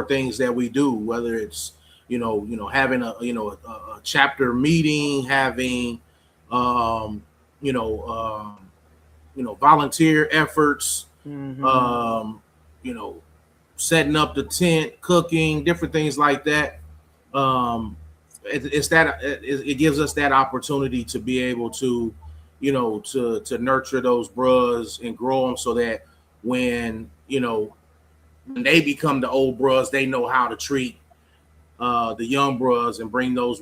things that we do, whether it's having a chapter meeting, having volunteer efforts, setting up the tent, cooking, different things like that. It gives us that opportunity to be able to, to nurture those bros and grow them, so that when they become the old bros, they know how to treat the young bros and bring those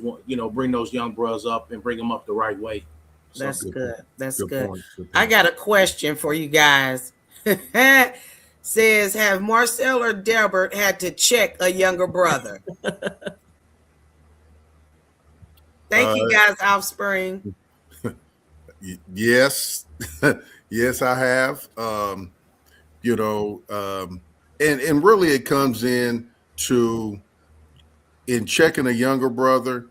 young bros up and bring them up the right way. That's good. That's good. Point. I got a question for you guys. Says, have Marcel or Delbert had to check a younger brother? Thank you guys, Offspring. Yes. Yes, I have. And really it comes in checking a younger brother.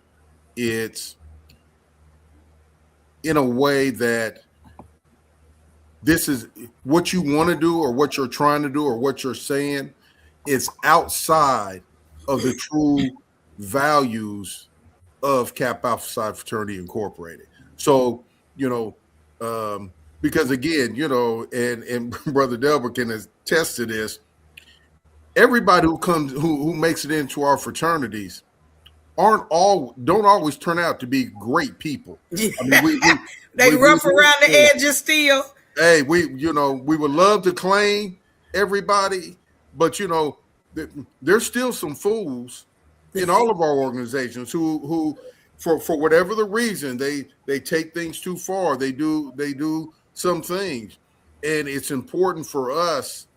It's in a way that this is what you want to do, or what you're trying to do, or what you're saying. It's outside of the true values of Kappa Alpha Psi Fraternity Incorporated. So, because again, and Brother Delbert can attest to this, everybody who makes it into our fraternities don't always turn out to be great people. I mean, they rough around the edges still. Hey, we would love to claim everybody, but there's still some fools in all of our organizations who for whatever the reason, they take things too far. They do some things, and it's important for us,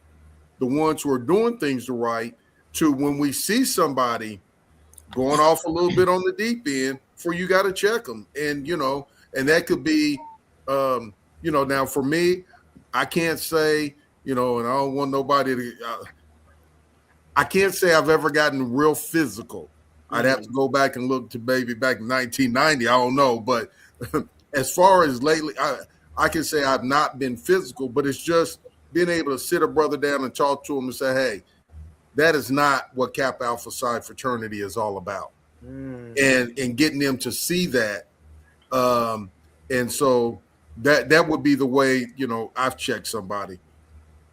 the ones who are doing things the right, to, when we see somebody going off a little bit on the deep end, you got to check them. And and that could be now for me, I can't say, and I don't want nobody to I can't say I've ever gotten real physical. I'd have to go back and look to maybe back in 1990. I don't know, but as far as lately, I can say I've not been physical, but it's just being able to sit a brother down and talk to him and say, hey, that is not what Kappa Alpha Psi Fraternity is all about. And getting them to see that. And so that would be the way, I've checked somebody.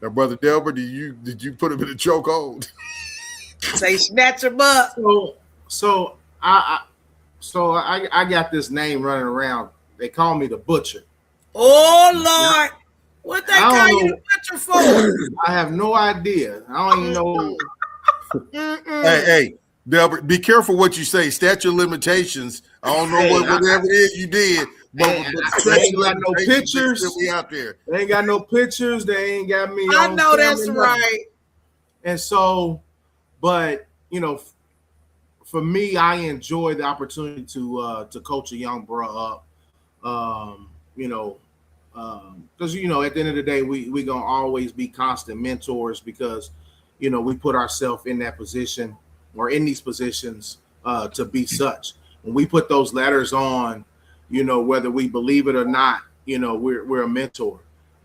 Now, Brother Delbert, did you put him in a chokehold? Say snatch him up. So I got this name running around. They call me the Butcher. Oh Lord, what they call you the Butcher for? I have no idea. I don't even know. Hey, Delbert, be careful what you say. Statute of limitations. I don't know whatever it is you did. But they ain't got no pictures. Still be out there. They ain't got no pictures. They ain't got me. I know that's right. And so, but for me, I enjoy the opportunity to coach a young bro up. Because at the end of the day, we gonna always be constant mentors, because we put ourselves in that position, or in these positions, to be such. When we put those letters on, whether we believe it or not, we're a mentor.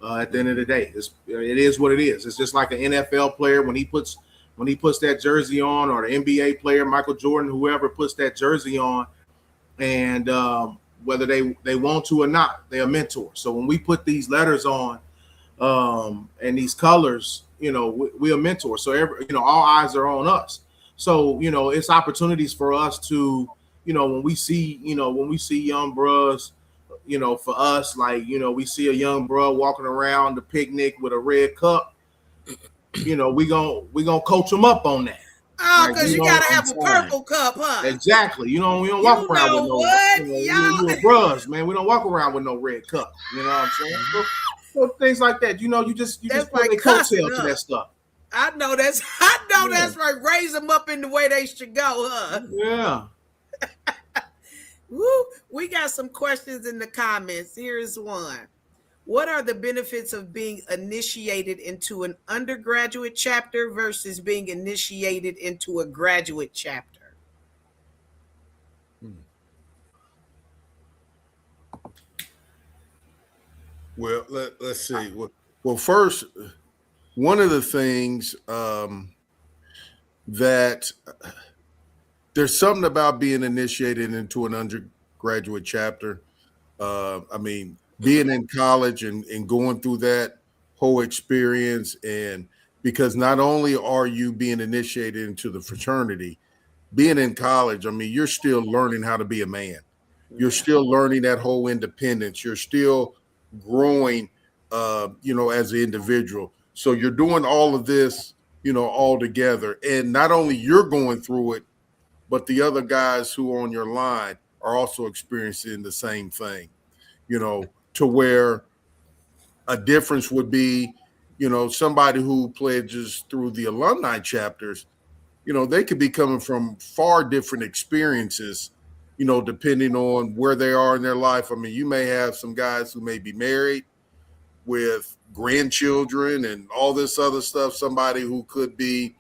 At the end of the day, it is what it is. It's just like an NFL player when he puts when he puts that jersey on, or the NBA player, Michael Jordan, whoever puts that jersey on, and whether they want to or not, they're a mentor. So when we put these letters on and these colors, we're a mentor. So all eyes are on us. So it's opportunities for us to, when we see young bros, for us, like we see a young bro walking around the picnic with a red cup. We gonna coach them up on that. Oh, because you gotta have a purple cup, huh? Exactly. We don't walk around with no what? You a bros, man. We don't walk around with no red cup. You know what I'm saying? So things like that. You just put a coattail to that stuff. I know that's right. Raise them up in the way they should go, huh? Yeah. Woo. We got some questions in the comments. Here's one. What are the benefits of being initiated into an undergraduate chapter versus being initiated into a graduate chapter? Well, let's see. Well, first, one of the things that there's something about being initiated into an undergraduate chapter. Being in college and going through that whole experience, and because not only are you being initiated into the fraternity, being in college, you're still learning how to be a man. You're still learning that whole independence. You're still growing, as an individual. So you're doing all of this, all together. And not only you're going through it, but the other guys who are on your line are also experiencing the same thing, to where a difference would be, somebody who pledges through the alumni chapters, they could be coming from far different experiences, depending on where they are in their life. You may have some guys who may be married with grandchildren and all this other stuff, somebody who could be,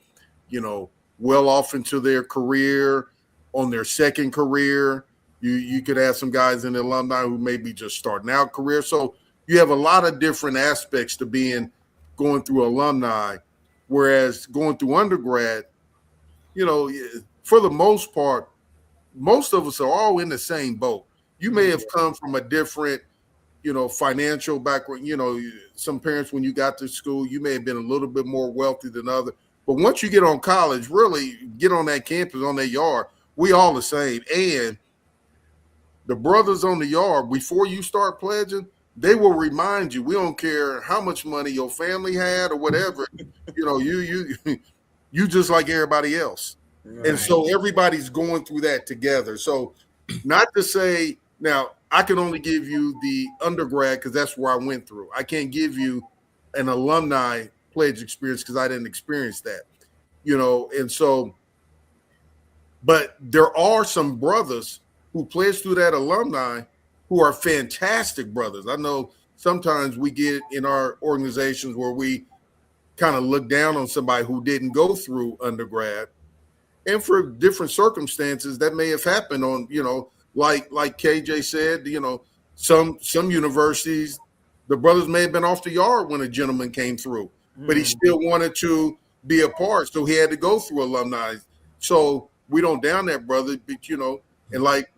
well off into their career, on their second career. You could have some guys in the alumni who may be just starting out career. So you have a lot of different aspects to going through alumni, whereas going through undergrad, for the most part, most of us are all in the same boat. You may have come from a different, financial background. Some parents, when you got to school, you may have been a little bit more wealthy than others. But once you get on college, really get on that campus, on that yard, we all the same. And the brothers on the yard, before you start pledging, they will remind you, we don't care how much money your family had or whatever, you just like everybody else. Right. And so everybody's going through that together. So not to say, now I can only give you the undergrad because that's where I went through. I can't give you an alumni pledge experience because I didn't experience that, and so, but there are some brothers who pledge through that alumni who are fantastic brothers. I know sometimes we get in our organizations where we kind of look down on somebody who didn't go through undergrad, and for different circumstances that may have happened on, like KJ said, some universities, the brothers may have been off the yard when a gentleman came through, but he still wanted to be a part. So he had to go through alumni. So we don't down that brother, but, and like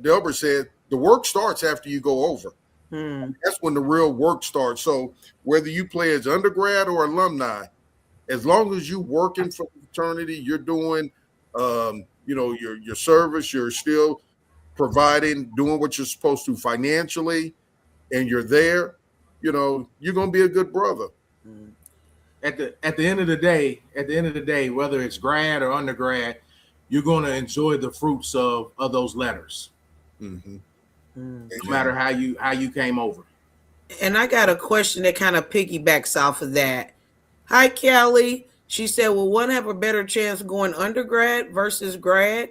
Delbert said, the work starts after you go over. That's when the real work starts. So whether you play as undergrad or alumni, as long as you working for the fraternity, you're doing, your service, you're still providing, doing what you're supposed to financially, and you're there, you're going to be a good brother. At the end of the day, whether it's grad or undergrad, you're going to enjoy the fruits of those letters. Mm-hmm. No matter how you came over. And I got a question that kind of piggybacks off of that. Hi, Kelly. She said, will one have a better chance going undergrad versus grad?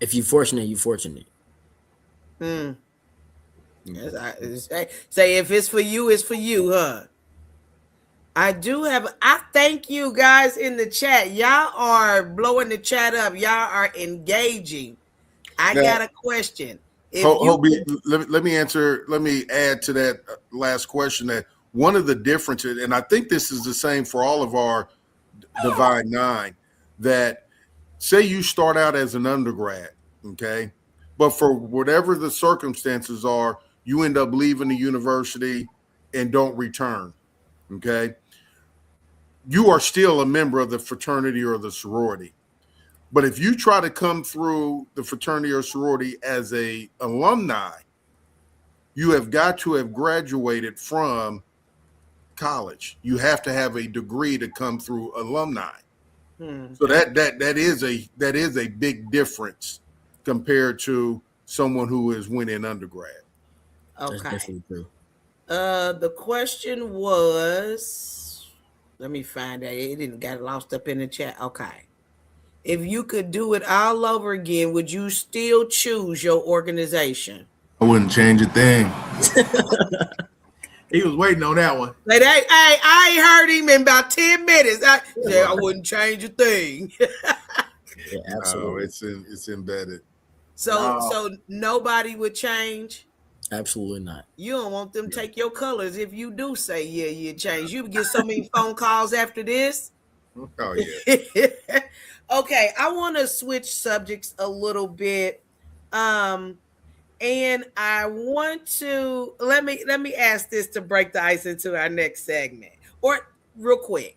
If you're fortunate, you're fortunate. Say if it's for you, it's for you, huh? I thank you guys in the chat. Y'all are blowing the chat up. Y'all are engaging. I got a question. Let me answer. Let me add to that last question. That one of the differences, and I think this is the same for all of our Divine Nine, that say you start out as an undergrad, okay, but for whatever the circumstances are, you end up leaving the university and don't return, okay, you are still a member of the fraternity or the sorority. But if you try to come through the fraternity or sorority as a alumni, you have got to have graduated from college. You have to have a degree to come through alumni. So that is a big difference compared to someone who has went in undergrad. Okay. That's definitely true. The question was, let me find that. It didn't get lost up in the chat. Okay. If you could do it all over again, would you still choose your organization? I wouldn't change a thing. He was waiting on that one. Like, hey, I ain't heard him in about 10 minutes. I said I wouldn't change a thing. Yeah, absolutely. No, it's embedded. So nobody would change. Absolutely not. You don't want them to take your colors if you do say you change. You get so many phone calls after this. Oh yeah. Okay, I want to switch subjects a little bit. And I want to let me ask this to break the ice into our next segment, or real quick,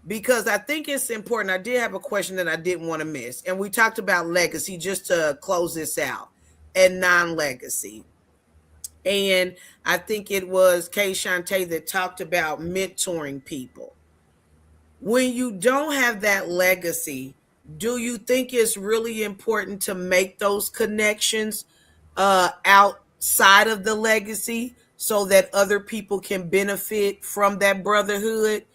because I think it's important. I did have a question that I didn't want to miss, and we talked about legacy just to close this out, and non-legacy. And I think it was Kay Shantae that talked about mentoring people. When you don't have that legacy, do you think it's really important to make those connections outside of the legacy so that other people can benefit from that brotherhood?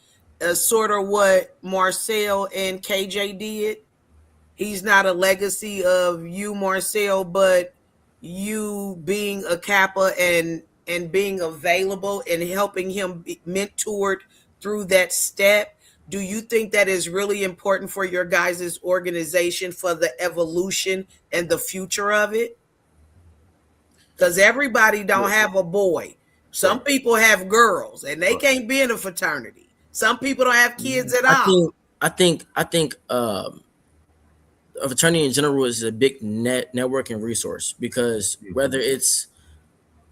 Sort of what Marcel and KJ did. He's not a legacy of you, Marcel, but you being a Kappa and being available and helping him be mentored through that step. Do you think that is really important for your guys' organization for the evolution and the future of it? Because everybody don't have a boy. Some people have girls and they can't be in a fraternity. Some people don't have kids at all. I think a fraternity in general is a big networking resource, because whether it's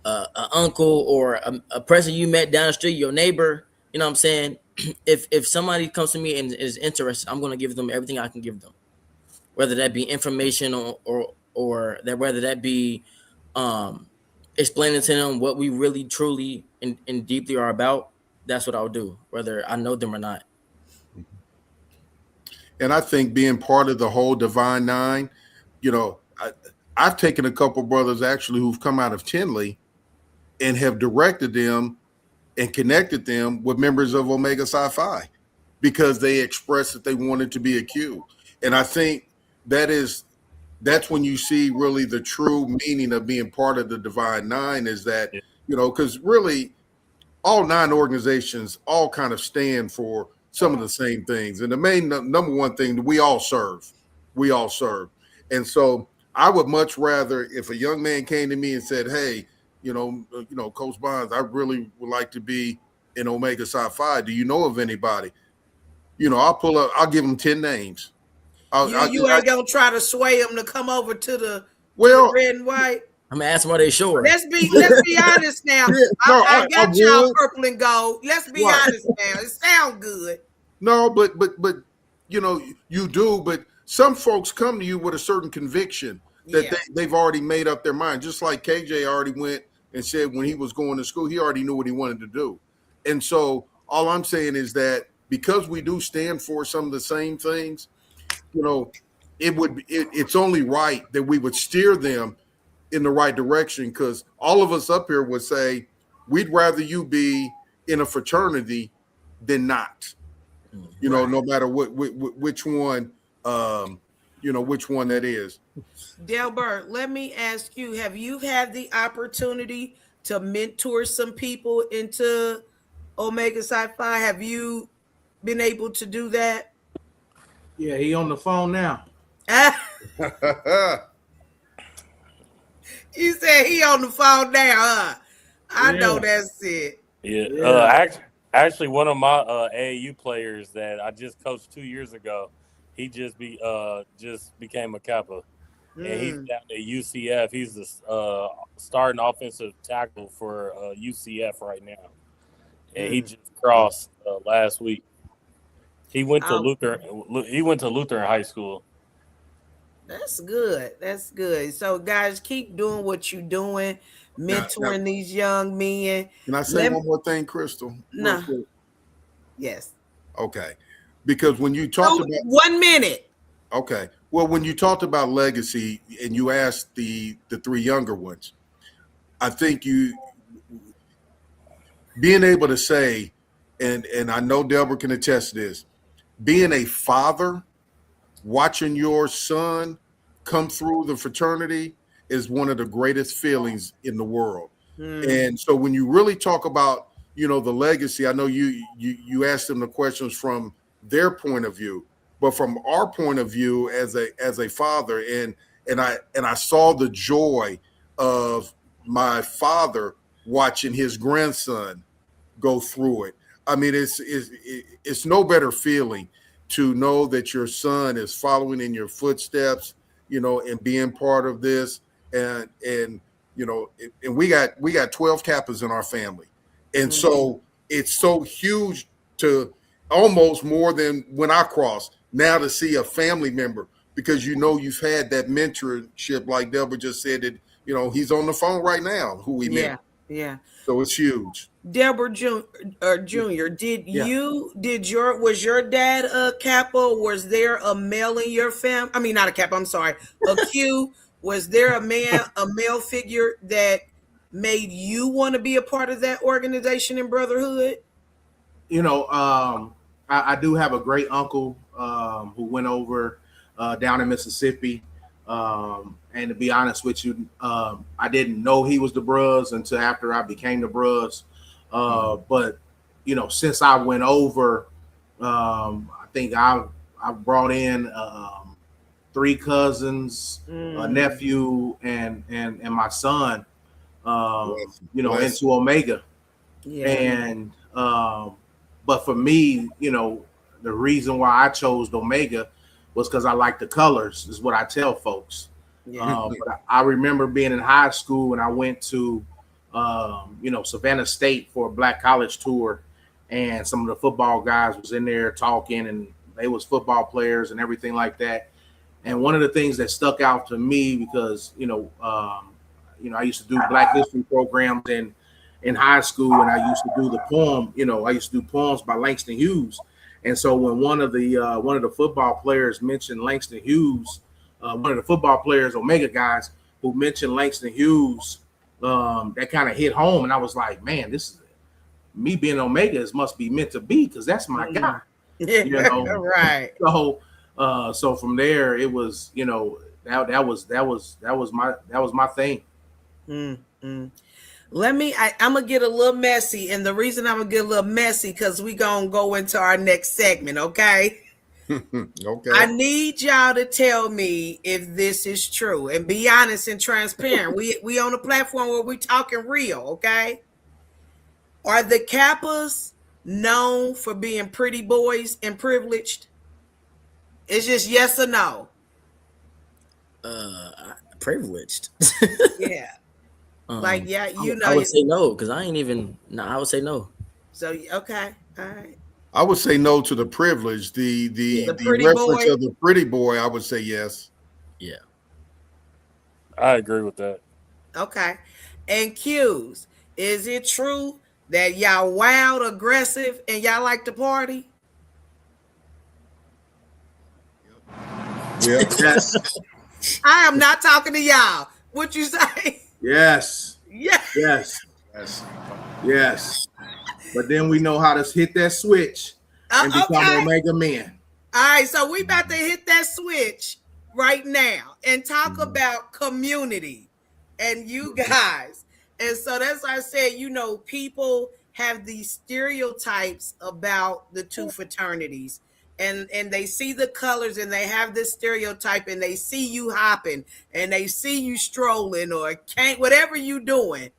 an uncle or a person you met down the street, your neighbor, you know what I'm saying? If somebody comes to me and is interested, I'm going to give them everything I can give them, whether that be information or that whether that be explaining to them what we really truly and deeply are about. That's what I'll do, whether I know them or not. And I think being part of the whole Divine Nine, I've taken a couple brothers actually who've come out of Tinley and have directed them and connected them with members of Omega Psi Phi because they expressed that they wanted to be a Q. And I think that's when you see really the true meaning of being part of the Divine Nine, is that, because really all 9 organizations all kind of stand for some of the same things. And the main number one thing, that we all serve. And so I would much rather, if a young man came to me and said, hey, Coach Bonds, I really would like to be in Omega Psi Phi. Do you know of anybody? I'll give them 10 names. You ain't gonna try to sway them to come over to the red and white. I'm gonna ask them, are they sure? Let's be honest now. I got y'all purple and gold. Let's be honest now. It sounds good. No, but you do. But some folks come to you with a certain conviction that they've already made up their mind. Just like KJ already went and said when he was going to school, he already knew what he wanted to do. And so all I'm saying is that because we do stand for some of the same things, it's only right that we would steer them in the right direction, because all of us up here would say we'd rather you be in a fraternity than not, no matter which one, which one that is. Delbert, let me ask you, have you had the opportunity to mentor some people into Omega Psi Phi? Have you been able to do that? Yeah, he on the phone now. You said he on the phone now, huh? I know that's it. Yeah. Yeah. Actually, one of my AAU players that I just coached 2 years ago, he just became a Kappa, and he's Mm. down at UCF. He's the starting offensive tackle for UCF right now, and he Mm. just crossed last week. He went to Oh, Luther. He went to Lutheran High School. that's good. That's good. So, guys, keep doing what you're doing, Now, mentoring these young men. can I say Let one more thing, Crystal, real no, quick? yes. Okay, because when you talked So, about 1 minute. okay, well, when you talked about legacy and you asked the three younger ones, I think you being able to say, and I know Deborah can attest to this, being a father, watching your son come through the fraternity is one of the greatest feelings in the world. Mm. And so when you really talk about, the legacy, I know you asked them the questions from their point of view, but from our point of view as a father, and I saw the joy of my father watching his grandson go through it. I mean, it's no better feeling to know that your son is following in your footsteps, and being part of this. And and we got 12 Kappas in our family, and Mm. so it's so huge to almost more than when I crossed now to see a family member, because you've had that mentorship, like Deborah just said, that he's on the phone right now who we mentor. Yeah. Yeah. So it's huge. Deborah Jr., Yeah. was your dad a Kappa? Was there a male in your family? I mean, not a Kappa, I'm sorry. A Q. Was there a male figure that made you want to be a part of that organization in Brotherhood? I do have a great uncle who went over down in Mississippi. And to be honest with you, I didn't know he was the Bruz until after I became the Bruz. But since I went over, I think I brought in 3 cousins, a Mm. nephew, and my son, Bless. into Omega. Yeah. And but for me, the reason why I chose Omega was because I like the colors, is what I tell folks. Yeah. But I remember being in high school and I went to Savannah State for a black college tour, and some of the football guys was in there talking, and they was football players and everything like that. And one of the things that stuck out to me, because I used to do Black History programs in high school, and I used to do the poem. I used to do poems by Langston Hughes. And so when one of the football players mentioned Langston Hughes, one of the football players, Omega guys, who mentioned Langston Hughes, that kind of hit home, and I was like, man, this is me being Omega. Must be meant to be, because that's my guy. Yeah. Right. So from there, it was that was my thing. Mm. I'm gonna get a little messy, and the reason I'm gonna get a little messy because we gonna go into our next segment, okay? I Okay. need y'all to tell me if this is true and be honest and transparent. We on a platform where we talking real, okay? Are the Kappas known for being pretty boys and privileged? It's just yes or no. Privileged. Yeah. Like, yeah, I would say no, because I ain't even. No, I would say no. So okay, all right. I would say no to the privilege. The Yeah, the The the pretty reference boy. of the pretty boy, I would say yes. yeah. I agree with that. Okay. And cues. Is it true that y'all wild, aggressive, and y'all like to party? Yeah. Yes, I am not talking to y'all. What you say? yes, Yeah. yes, Yes. yes. But then we know how to hit that switch and become Okay. Omega men. All right. So we about to hit that switch right now and talk about community and you guys. And so that's why I said, people have these stereotypes about the two fraternities. And they see the colors and they have this stereotype and they see you hopping and they see you strolling or can't whatever you doing,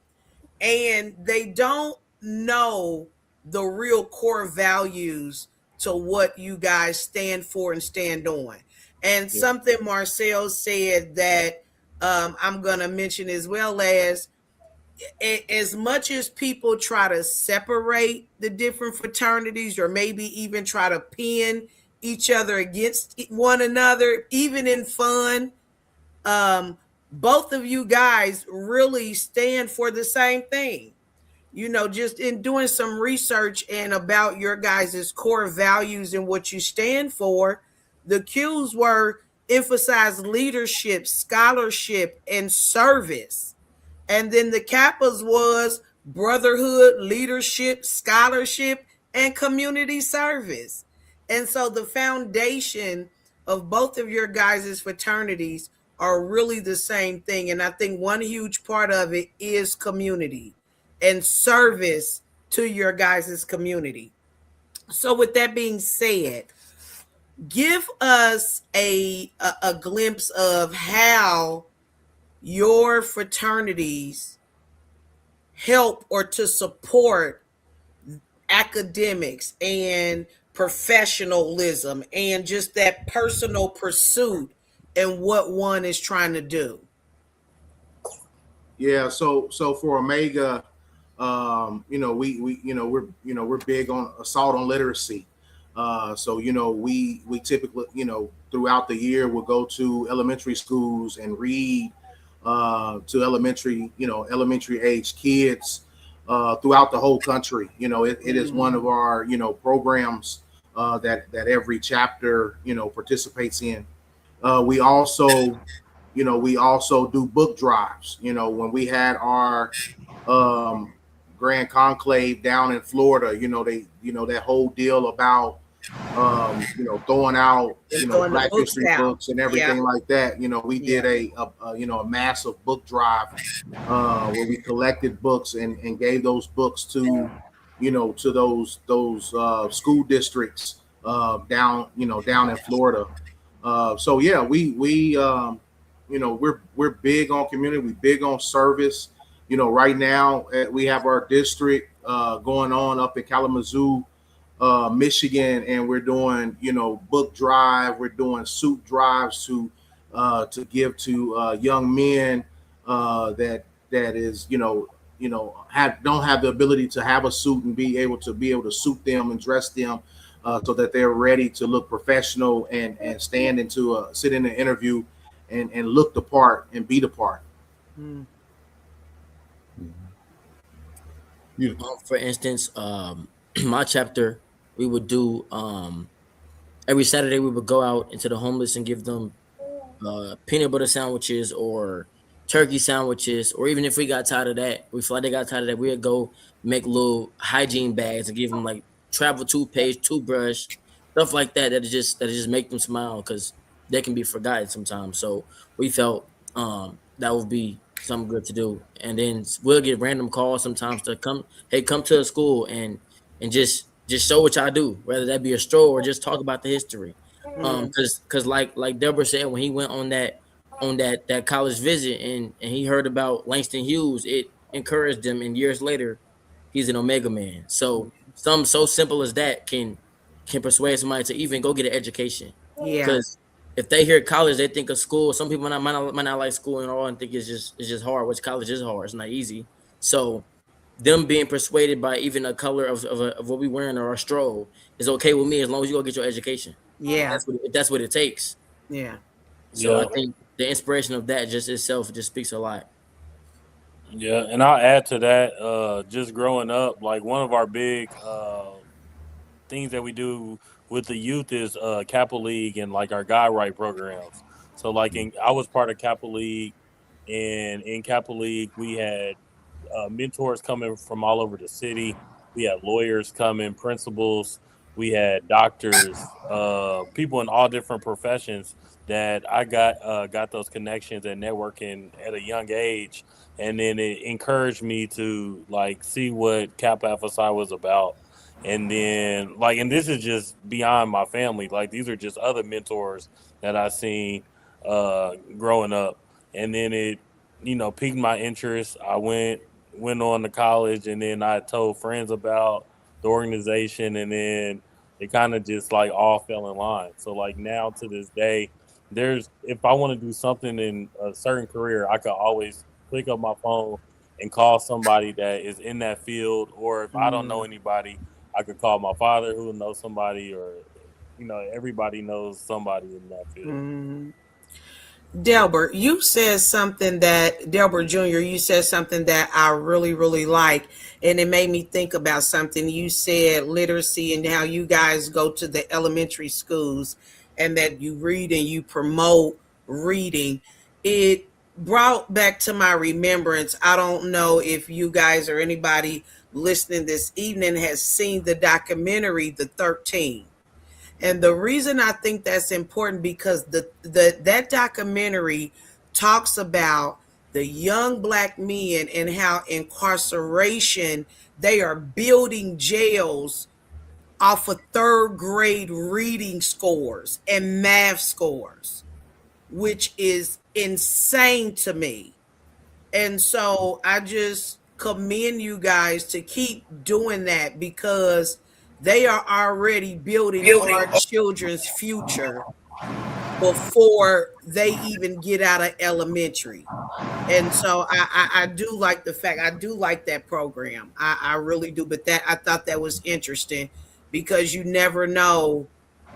and they don't know the real core values to what you guys stand for and stand on. And Yeah. something Marcel said that I'm going to mention as well as much as people try to separate the different fraternities or maybe even try to pin each other against one another, even in fun, both of you guys really stand for the same thing. You know, just in doing some research and about your guys' core values and what you stand for, the Q's were emphasize leadership, scholarship, and service. And then the Kappas was brotherhood, leadership, scholarship, and community service. And so the foundation of both of your guys' fraternities are really the same thing. And I think one huge part of it is community and service to your guys' community. So with that being said, give us a glimpse of how your fraternities help or to support academics and professionalism and just that personal pursuit and what one is trying to do. Yeah, so for Omega, we're big on assault on literacy. So we typically throughout the year we'll go to elementary schools and read to elementary age kids throughout the whole country. It is one of our programs that every chapter participates in. We also do book drives. When we had our um, grand conclave down in Florida, that whole deal about throwing out Throwing the Black books history out. books and Yeah. everything like that. We did a massive book drive where we collected books and gave those books to those school districts down in Florida. So yeah, we're big on community. We big on service. Right now we have our district going on up in Kalamazoo, Michigan, and we're doing book drive. We're doing suit drives to give to young men that is don't have the ability to have a suit and be able to suit them and dress them so that they're ready to look professional and sit in an interview and look the part and be the part. Mm. For instance, my chapter, we would do every Saturday we would go out into the homeless and give them peanut butter sandwiches or turkey sandwiches, or even if we got tired of that, they got tired of that, we'd go make little hygiene bags and give them like travel toothpaste, toothbrush, stuff like that. That just make them smile because they can be forgotten sometimes. So we felt that would be something good to do, and then we'll get random calls sometimes to come, hey, come to the school and just show what y'all do, whether that be a stroll or just talk about the history. Because like Deborah said, when he went on that college visit and he heard about Langston Hughes, it encouraged him, and years later he's an Omega man. So something so simple as that can persuade somebody to even go get an education. Yeah. Because if they hear college, they think of school. Some people might not like school and all and think it's just hard, which college is hard. It's not easy. So them being persuaded by even a color of what we wearing or a stroll is okay with me as long as you go get your education. Yeah. That's what it takes. Yeah. So I Yeah. think the inspiration of that just itself just speaks a lot. Yeah, and I'll add to that. Just growing up, like one of our big things that we do with the youth is Kappa League and like our guy right programs. So like I was part of Kappa League, and in Kappa League we had mentors coming from all over the city. We had lawyers coming, principals. We had doctors, people in all different professions that I got those connections and networking at a young age, and then it encouraged me to like see what Kappa Alpha Psi was about. And then like, and this is just beyond my family. Like these are just other mentors that I seen growing up, and then it piqued my interest. I went went on to college, and then I told friends about the organization, and then it kind of just like all fell in line. So like now to this day, there's if I want to do something in a certain career, I could always pick up my phone and call somebody that is in that field, or if I don't know anybody, I could call my father who knows somebody, or everybody knows somebody in that field. Delbert, you said something that Delbert Jr. You said something that I really, really like, and it made me think about something. You said literacy and how you guys go to the elementary schools and that you read and you promote reading. It brought back to my remembrance. I don't know if you guys or anybody listening this evening has seen the documentary The 13. And the reason I think that's important because that documentary talks about the young black men and how incarceration, they are building jails off of third grade reading scores and math scores, which is insane to me. And so I just commend you guys to keep doing that because they are already building our children's future before they even get out of elementary. And so I do like the fact I do like that program. I really do. But that I thought that was interesting because you never know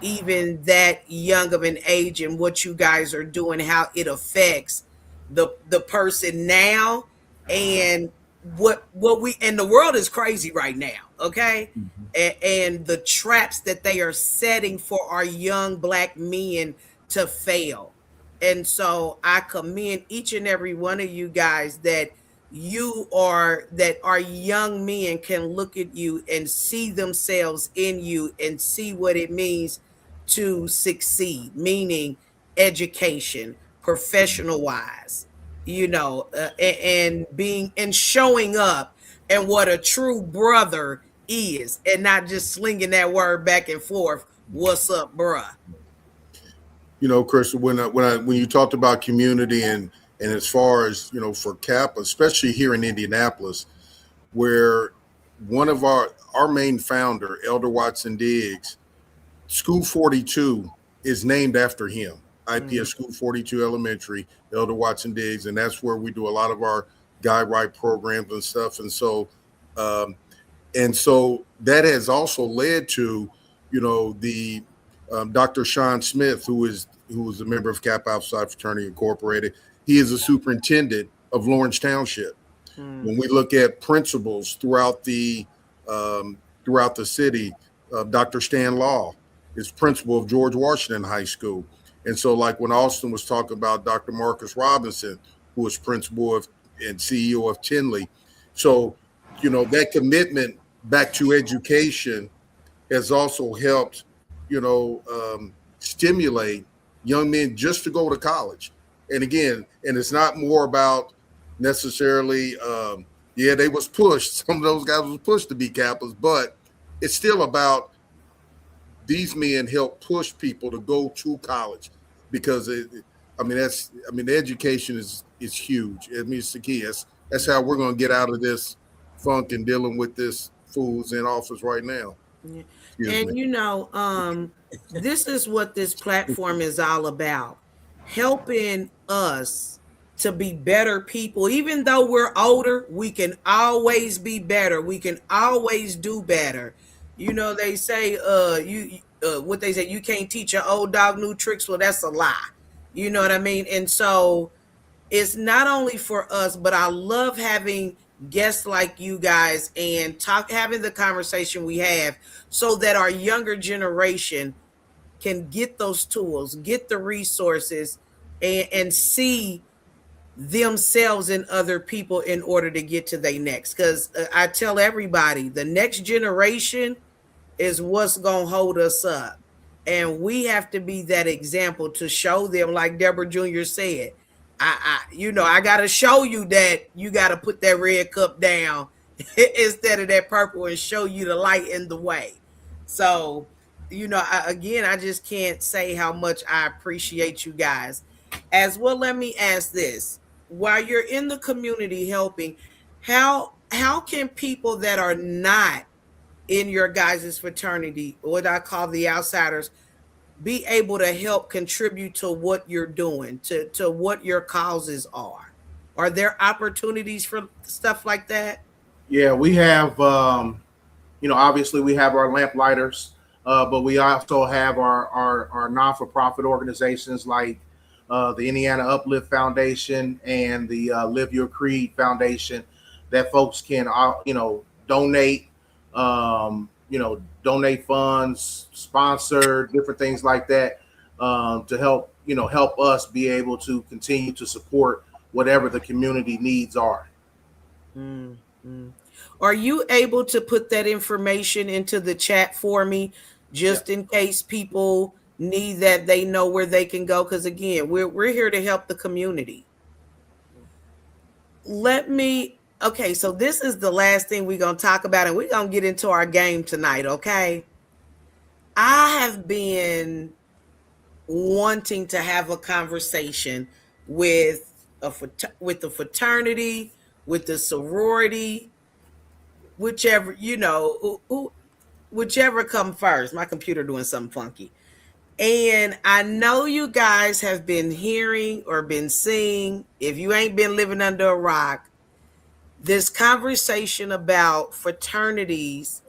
even that young of an age and what you guys are doing, how it affects the person now and what we and the world is crazy right now, okay? And the traps that they are setting for our young black men to fail. And so I commend each and every one of you guys that that our young men can look at you and see themselves in you and see what it means to succeed, meaning education, professional wise, and being and showing up and what a true brother is and not just slinging that word back and forth. What's up, bruh? Chris, when you talked about community and as far as for Kappa, especially here in Indianapolis, where one of our main founder, Elder Watson Diggs, School 42 is named after him. IPS School 42 Elementary, Elder Watson Diggs, and that's where we do a lot of our guide right programs and stuff. And so that has also led to, the Dr. Sean Smith, who is a member of Kappa Alpha Psi Fraternity Incorporated. He is a superintendent of Lawrence Township. When we look at principals throughout the city, Dr. Stan Law is principal of George Washington High School. And so like when Austin was talking about Dr. Marcus Robinson, who was principal of and CEO of Tinley. So, that commitment back to education has also helped, stimulate young men just to go to college. And again, it's not more about necessarily, they was pushed. Some of those guys was pushed to be Kappas, but it's still about these men help push people to go to college because the education is huge. I mean, it's the key. That's how we're going to get out of this funk and dealing with this fools in office right now. And this is what this platform is all about, helping us to be better people. Even though we're older, we can always be better. We can always do better. They say what they say, you can't teach an old dog new tricks. Well, that's a lie. You know what I mean? And so it's not only for us, but I love having guests like you guys and having the conversation we have so that our younger generation can get those tools, get the resources, and see themselves in other people in order to get to their next. Because I tell everybody, the next generation is what's going to hold us up. And we have to be that example to show them, like Deborah Jr. said, I got to show you that you got to put that red cup down instead of that purple and show you the light in the way. So, I just can't say how much I appreciate you guys. As well, let me ask this. While you're in the community helping, How can people that are not in your guys' fraternity, what I call the outsiders, be able to help contribute to what you're doing, to what your causes are? Are there opportunities for stuff like that? Yeah, we have, obviously we have our lamplighters, but we also have our non-for-profit organizations like the Indiana Uplift Foundation and the Live Your Creed Foundation that folks can, donate, donate funds, sponsor different things like that, to help us be able to continue to support whatever the community needs are. Mm-hmm. Are you able to put that information into the chat for me, Yeah. just in case people need that, they know where they can go? Because again, we're here to help the community. Okay, so this is the last thing we're gonna talk about, and we're gonna get into our game tonight, okay? I have been wanting to have a conversation with with the fraternity, with the sorority, whichever, whichever come first. My computer doing something funky. And I know you guys have been hearing or been seeing, if you ain't been living under a rock, this conversation about fraternities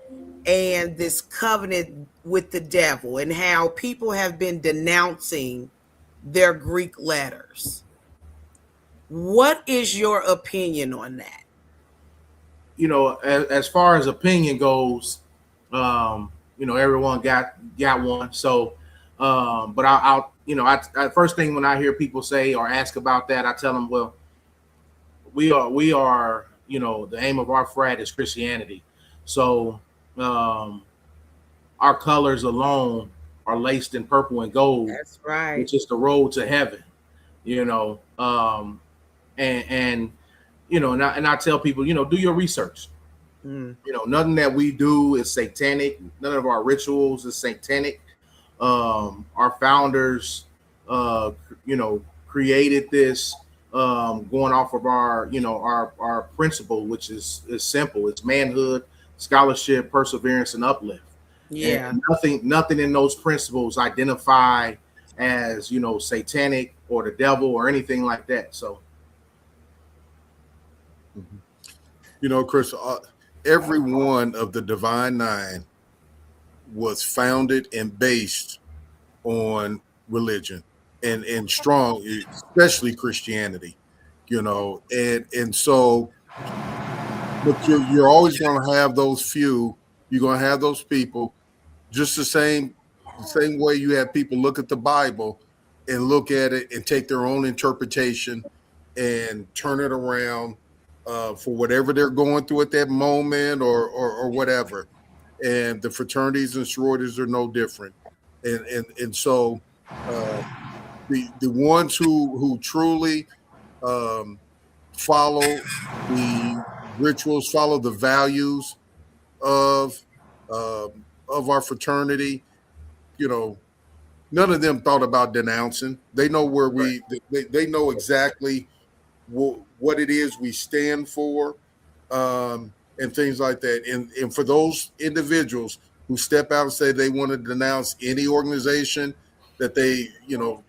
and this covenant with the devil, and how people have been denouncing their Greek letters. What is your opinion on that? As far as opinion goes, everyone got one. So, but I first thing when I hear people say or ask about that, I tell them, well, we are, the aim of our frat is Christianity. So, our colors alone are laced in purple and gold, That's right. which is the road to heaven. You know, and and I tell people, do your research. Nothing that we do is satanic. None of our rituals is satanic. Our founders, created this, going off of our principle, which is simple. It's manhood, scholarship, perseverance, and uplift. Yeah. And nothing in those principles identify as satanic or the devil or anything like that. So, Chris, every one of the Divine Nine was founded and based on religion and strong, especially Christianity, and so, but you're always going to have those few. You're going to have those people, just the same way you have people look at the Bible and look at it and take their own interpretation and turn it around for whatever they're going through at that moment or whatever. And the fraternities and sororities are no different. And so the ones who truly follow the rituals, follow the values of our fraternity, none of them thought about denouncing. They know where they know exactly what it is we stand for, and things like that. And for those individuals who step out and say they want to denounce any organization that they,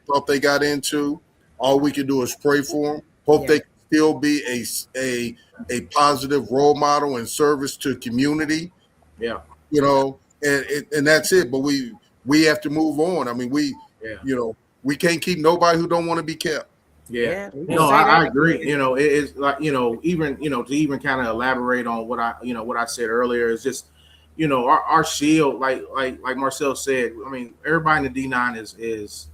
thought they got into, all we can do is pray for them. Hope they can still be a positive role model and service to community. Yeah. And that's it. But we have to move on. I mean, we can't keep nobody who don't want to be kept. Yeah. No, I agree. It's like, even, to even kind of elaborate on what I said earlier is just, our shield, like Marcel said, I mean, everybody in the D9 is,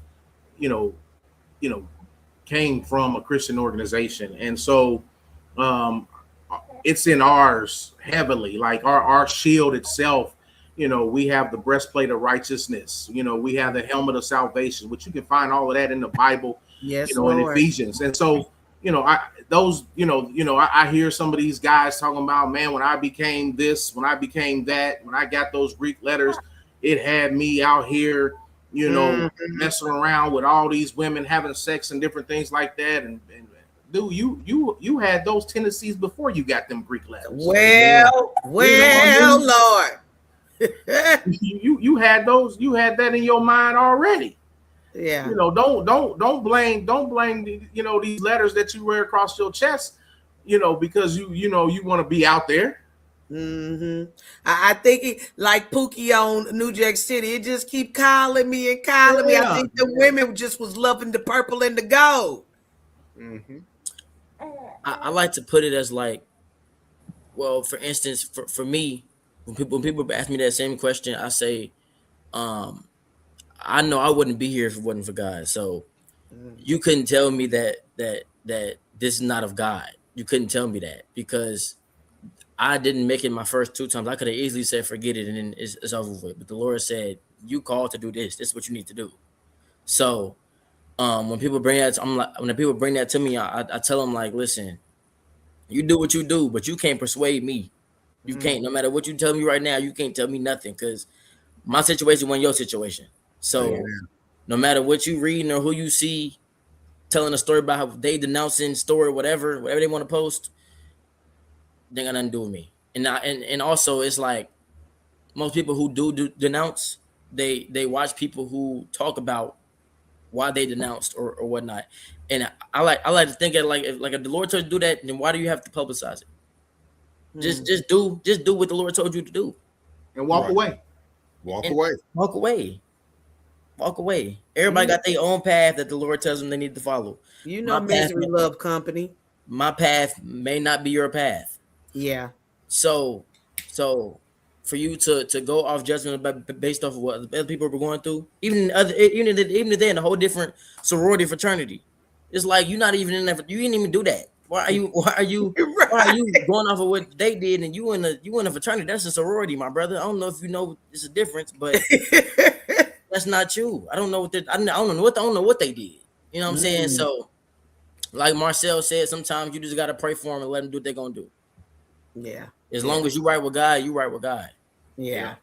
came from a Christian organization. And so, it's in ours heavily, like our shield itself. We have the breastplate of righteousness. We have the helmet of salvation, which you can find all of that in the Bible. Yes, in Ephesians. And so, I hear some of these guys talking about, man, when I became this, when I became that, when I got those Greek letters, it had me out here, messing around with all these women, having sex and different things like that. And dude, you had those tendencies before you got them Greek letters. Well, Lord. you had that in your mind already. Yeah. Don't blame these letters that you wear across your chest, because you want to be out there. Mm-hmm. I think like Pookie on New Jack City, it just keep calling me and calling me. I think the women just was loving the purple and the gold. Mm-hmm. I like to put it as like, well, for instance, for me, when people ask me that same question, I say, I know I wouldn't be here if it wasn't for God. So you couldn't tell me that this is not of God. You couldn't tell me that because I didn't make it my first 2 times. I could have easily said, forget it, and then it's over with. But the Lord said, you called to do this. This is what you need to do. So when people bring that, when people bring that to me, I tell them like, listen, you do what you do, but you can't persuade me. You can't, no matter what you tell me right now, you can't tell me nothing because my situation wasn't your situation. So no matter what you reading or who you see telling a story about how they denouncing story, whatever they want to post, they got nothing to do with me. And also it's like most people who do denounce, they watch people who talk about why they denounced or whatnot. And I like to think of like if the Lord told you to do that, then why do you have to publicize it? Just do what the Lord told you to do. And walk away. Walk away. Everybody got their own path that the Lord tells them they need to follow. Misery love company. My path may not be your path. Yeah. So for you to go off judgment based off of what other people were going through, even if they're in a whole different sorority fraternity, it's like you're not even in that. You didn't even do that. Why are you going off of what they did and you in a fraternity? That's a sorority, my brother. I don't know if you know it's a difference, but that's not you. I don't know what they did. You know what I'm saying? So, like Marcel said, sometimes you just gotta pray for them and let them do what they're gonna do. Yeah. As long as you right with God, you right with God. Yeah.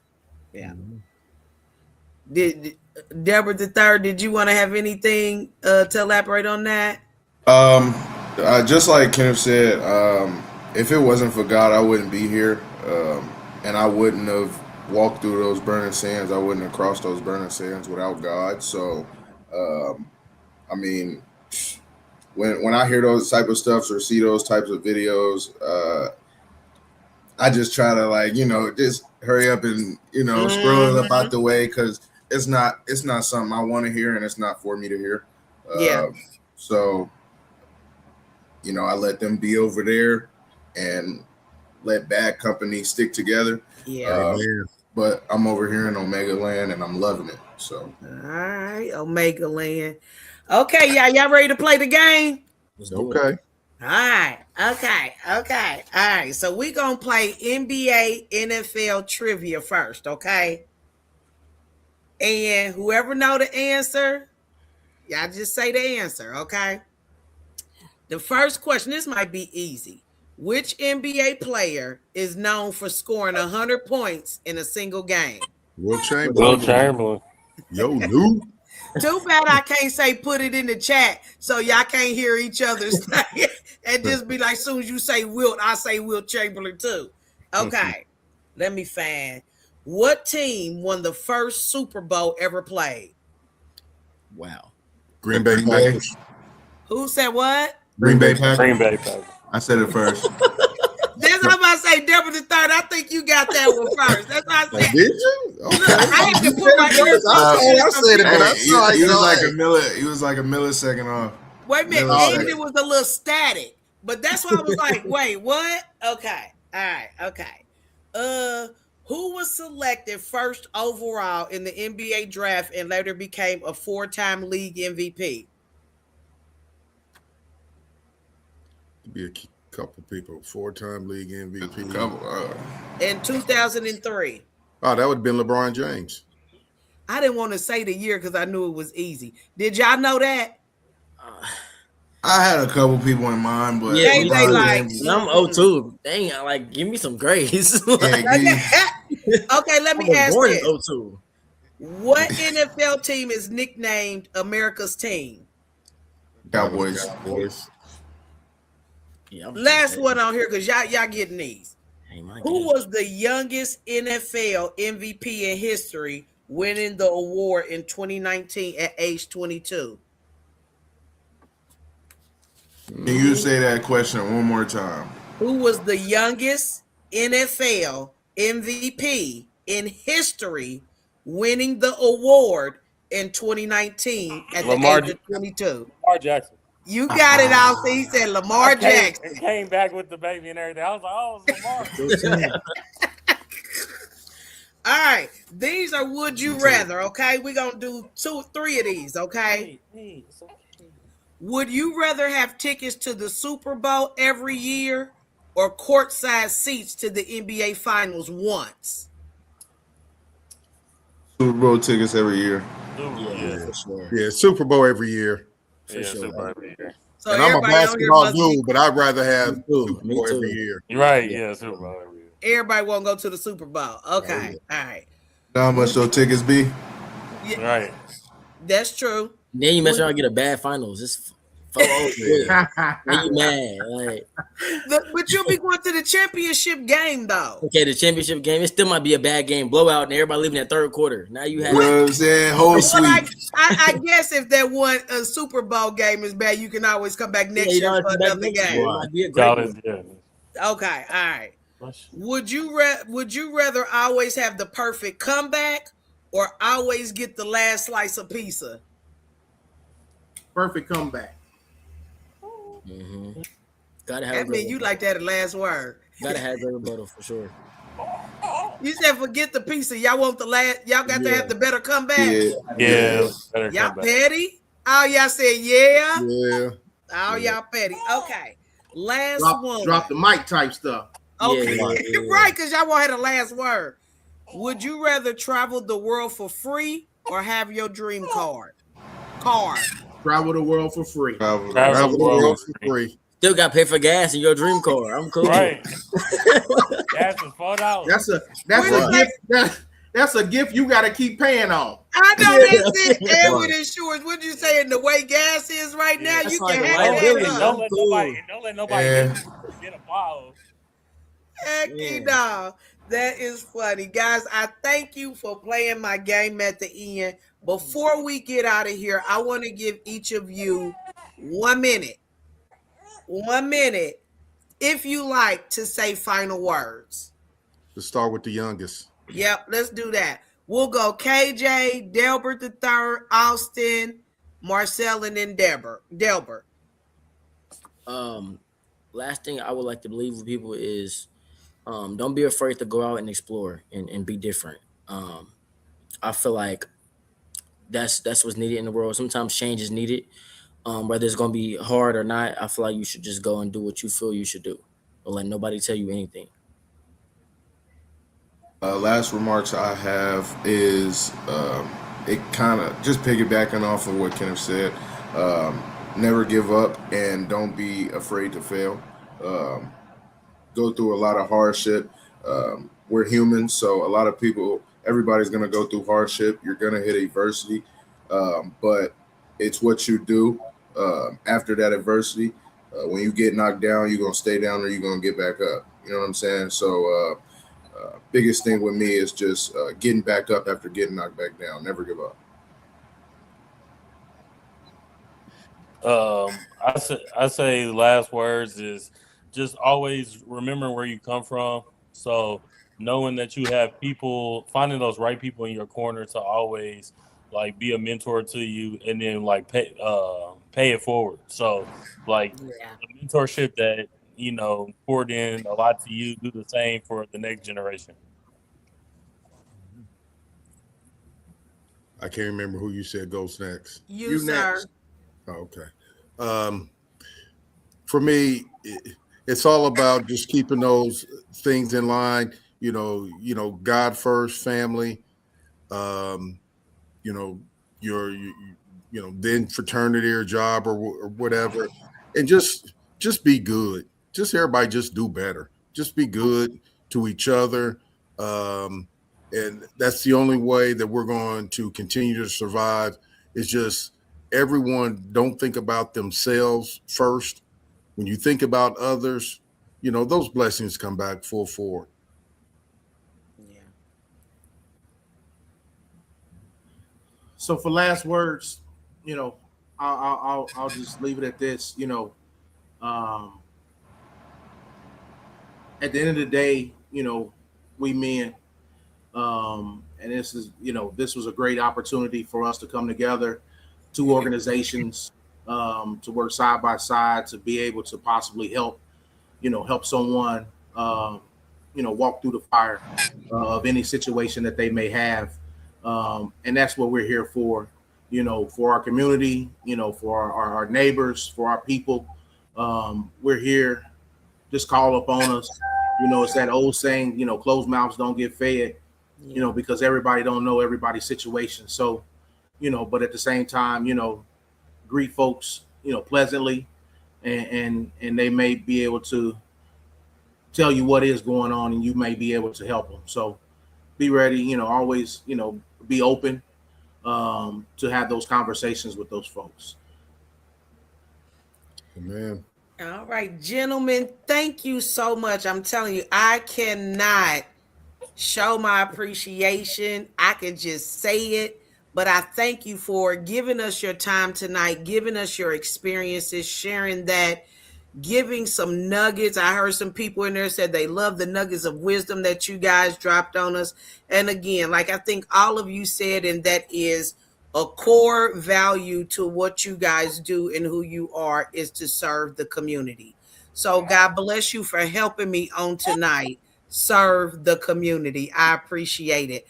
Did Deborah the Third? Did you want to have anything to elaborate on that? Just like Kenneth said, if it wasn't for God, I wouldn't be here, and I wouldn't have walked through those burning sands. I wouldn't have crossed those burning sands without God. So, I mean, when I hear those type of stuffs or see those types of videos, I just try to just hurry up and scroll it up out the way because it's not something I want to hear and it's not for me to hear. So I let them be over there and let bad company stick together. But I'm over here in Omega Land and I'm loving it. So all right, Omega Land. Okay, y'all ready to play the game? Okay. All right. Okay. All right. So we're going to play NBA, NFL trivia first, okay? And whoever know the answer, y'all just say the answer, okay? The first question, this might be easy. Which NBA player is known for scoring 100 points in a single game? Will Chamberlain. Yo, Lou. Too bad I can't say put it in the chat so y'all can't hear each other say and just be like, soon as you say Wilt, I say Wilt Chamberlain too. Okay, let me find. What team won the first Super Bowl ever played? Wow. Green Bay Packers. Who said what? Green Bay Packers. Green Bay Packers. I said it first. That's what I'm about to say, Deborah the Third. I think you got that one first. That's what I said. Did you? Okay. Look, I had to put my ears I said it, but I saw it. He was like a millisecond off. Wait a minute, and it was a little static. But that's why I was like, wait, what? Okay. All right. Okay. Who was selected first overall in the NBA draft and later became a 4-time league MVP? Be a couple people. 4-time league MVP. In 2003. Oh, that would have been LeBron James. I didn't want to say the year because I knew it was easy. Did y'all know that? I had a couple people in mind, but yeah, they like. I'm 02. Dang, like give me some grace. Okay, let me ask born this. in 02. What NFL team is nicknamed America's team? Cowboys. Yeah, I was Last one on here because y'all getting these. Hey, my Who game. was the youngest NFL MVP in history, winning the award in 2019 at age 22? Can you say that question one more time? Who was the youngest NFL MVP in history, winning the award in 2019 at the Lamar age of 22? Lamar Jackson. You got it out. He said Lamar Jackson. Came back with the baby and everything. I was like, oh, it's Lamar. All right, these are would you rather. Okay, we're gonna do 3 of these. Okay. Hey, it's okay. Would you rather have tickets to the Super Bowl every year or courtside seats to the NBA Finals once? Super Bowl tickets every year. Yeah, for sure. Yeah, Super Bowl every year. For sure. Super Bowl every year. So And I'm a everybody on here basketball must be- dude, but I'd rather have Me too. Super Me Bowl too. every year. You're right. Yeah, Super Bowl every year. Everybody won't go to the Super Bowl. Okay, all right. How much those tickets be? Yeah, Right. that's true. Then you mess around and get a bad finals. It's 4-0. Then you mad. Like, But you'll be going to the championship game though. okay, the championship game, it still might be a bad game, blowout, and everybody leaving that third quarter. Now you have You know what I'm saying? Whole Well, sweep. I guess if that one Super Bowl game is bad, you can always come back next you year know, for it's back another next year. It game. might be a It's great always one. good. Okay, all right. Would you rather always have the perfect comeback or always get the last slice of pizza? Perfect comeback. Mm-hmm. Gotta have That a mean you like that last word. Gotta have a rebuttal for sure. You said forget the pizza. Y'all want the last. Y'all got to have the better comeback. Yeah. Better Y'all come back. petty. All y'all said yeah. Yeah. All y'all petty. Okay. Last one. Drop the mic type stuff. Okay. Yeah. Right, because y'all won't have the last word. Would you rather travel the world for free or have your dream car? Travel the world for free. Travel Travel the world for free. Still got to pay for gas in your dream car. I'm cool. Right. Gas is $4. That's a Right. gift. That's a gift you got to keep paying on. I know that's it. And with insurance, what you saying? The way gas is right now, That's you like can a have liability. that. Don't Cool. let nobody get a bottle. Heck, Yeah. no. That is funny. Guys, I thank you for playing my game at the end. Before we get out of here, I want to give each of you 1 minute. 1 minute, if you like, to say final words. Let's start with the youngest. Yep, let's do that. We'll go KJ, Delbert the third, Austin, Marcel, and then Delbert. Last thing I would like to believe with people is don't be afraid to go out and explore and be different. I feel like that's what's needed in the world. Sometimes change is needed. Whether it's gonna be hard or not, I feel like you should just go and do what you feel you should do. Don't let nobody tell you anything. Last remarks I have is it kind of just piggybacking off of what Kenneth said. Never give up and don't be afraid to fail. Go through a lot of hardship. We're humans, so a lot of people, everybody's going to go through hardship. You're going to hit adversity, but it's what you do after that adversity. When you get knocked down, you're going to stay down or you're going to get back up. You know what I'm saying? So biggest thing with me is just getting back up after getting knocked back down. Never give up. I say last words is just always remember where you come from. So knowing that you have people, finding those right people in your corner to always like be a mentor to you, and then like pay it forward. So like the mentorship that poured in a lot to you, do the same for the next generation. I can't remember who you said goes next. You sir. next. Oh, okay. For me, it's all about just keeping those things in line. God first, family. Then fraternity or job or whatever, and just be good. Just everybody just do better. Just be good to each other. And that's the only way that we're going to continue to survive is just everyone don't think about themselves first. when you think about others, those blessings come back full forward. Yeah. So for last words, I'll just leave it at this. Um, at the end of the day, we men, and this was a great opportunity for us to come together, two organizations, to work side by side to be able to possibly help someone, walk through the fire of any situation that they may have. And that's what we're here for our community, for our neighbors, for our people. We're here. Just call up on us. It's that old saying, closed mouths don't get fed, because everybody don't know everybody's situation. So, but at the same time, greet folks, pleasantly, and they may be able to tell you what is going on, and you may be able to help them. So be ready, always, be open, to have those conversations with those folks. Amen. All right, gentlemen, thank you so much. I'm telling you, I cannot show my appreciation. I can just say it, but I thank you for giving us your time tonight, giving us your experiences, sharing that, giving some nuggets. I heard some people in there said they love the nuggets of wisdom that you guys dropped on us. And again, like I think all of you said, and that is a core value to what you guys do and who you are, is to serve the community. So God bless you for helping me on tonight. Serve the community. I appreciate it.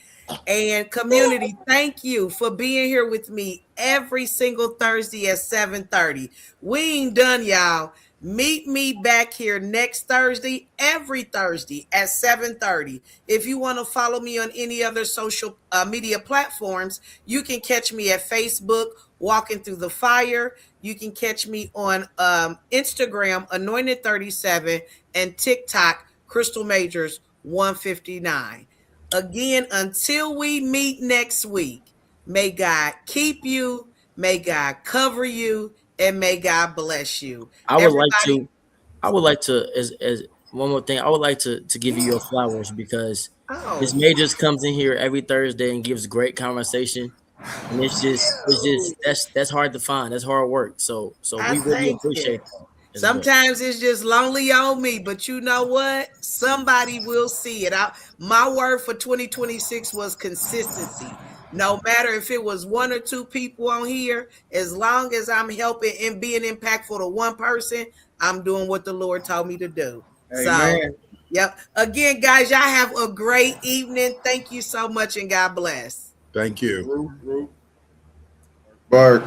And community, thank you for being here with me every single Thursday at 7:30. We ain't done, y'all. Meet me back here next Thursday, every Thursday at 7:30. If you want to follow me on any other social media platforms, you can catch me at Facebook, Walking Through the Fire. You can catch me on Instagram, Anointed37, and TikTok, Crystal Majors 159. Again, until we meet next week, may God keep you, may God cover you, and may God bless you. I would like Everybody, to as one more thing, I would like to give you your flowers because Miss oh, Majors comes in here every Thursday and gives great conversation. And it's just that's hard to find. That's hard work. So I we really thank you. appreciate that as well. Sometimes it's just lonely on me, but you know what? Somebody will see it. My word for 2026 was consistency. No matter if it was one or two people on here, as long as I'm helping and being impactful to one person, I'm doing what the Lord told me to do. So, Amen. yep. Again, guys, y'all have a great evening. Thank you so much, and God bless. Thank you. Bart.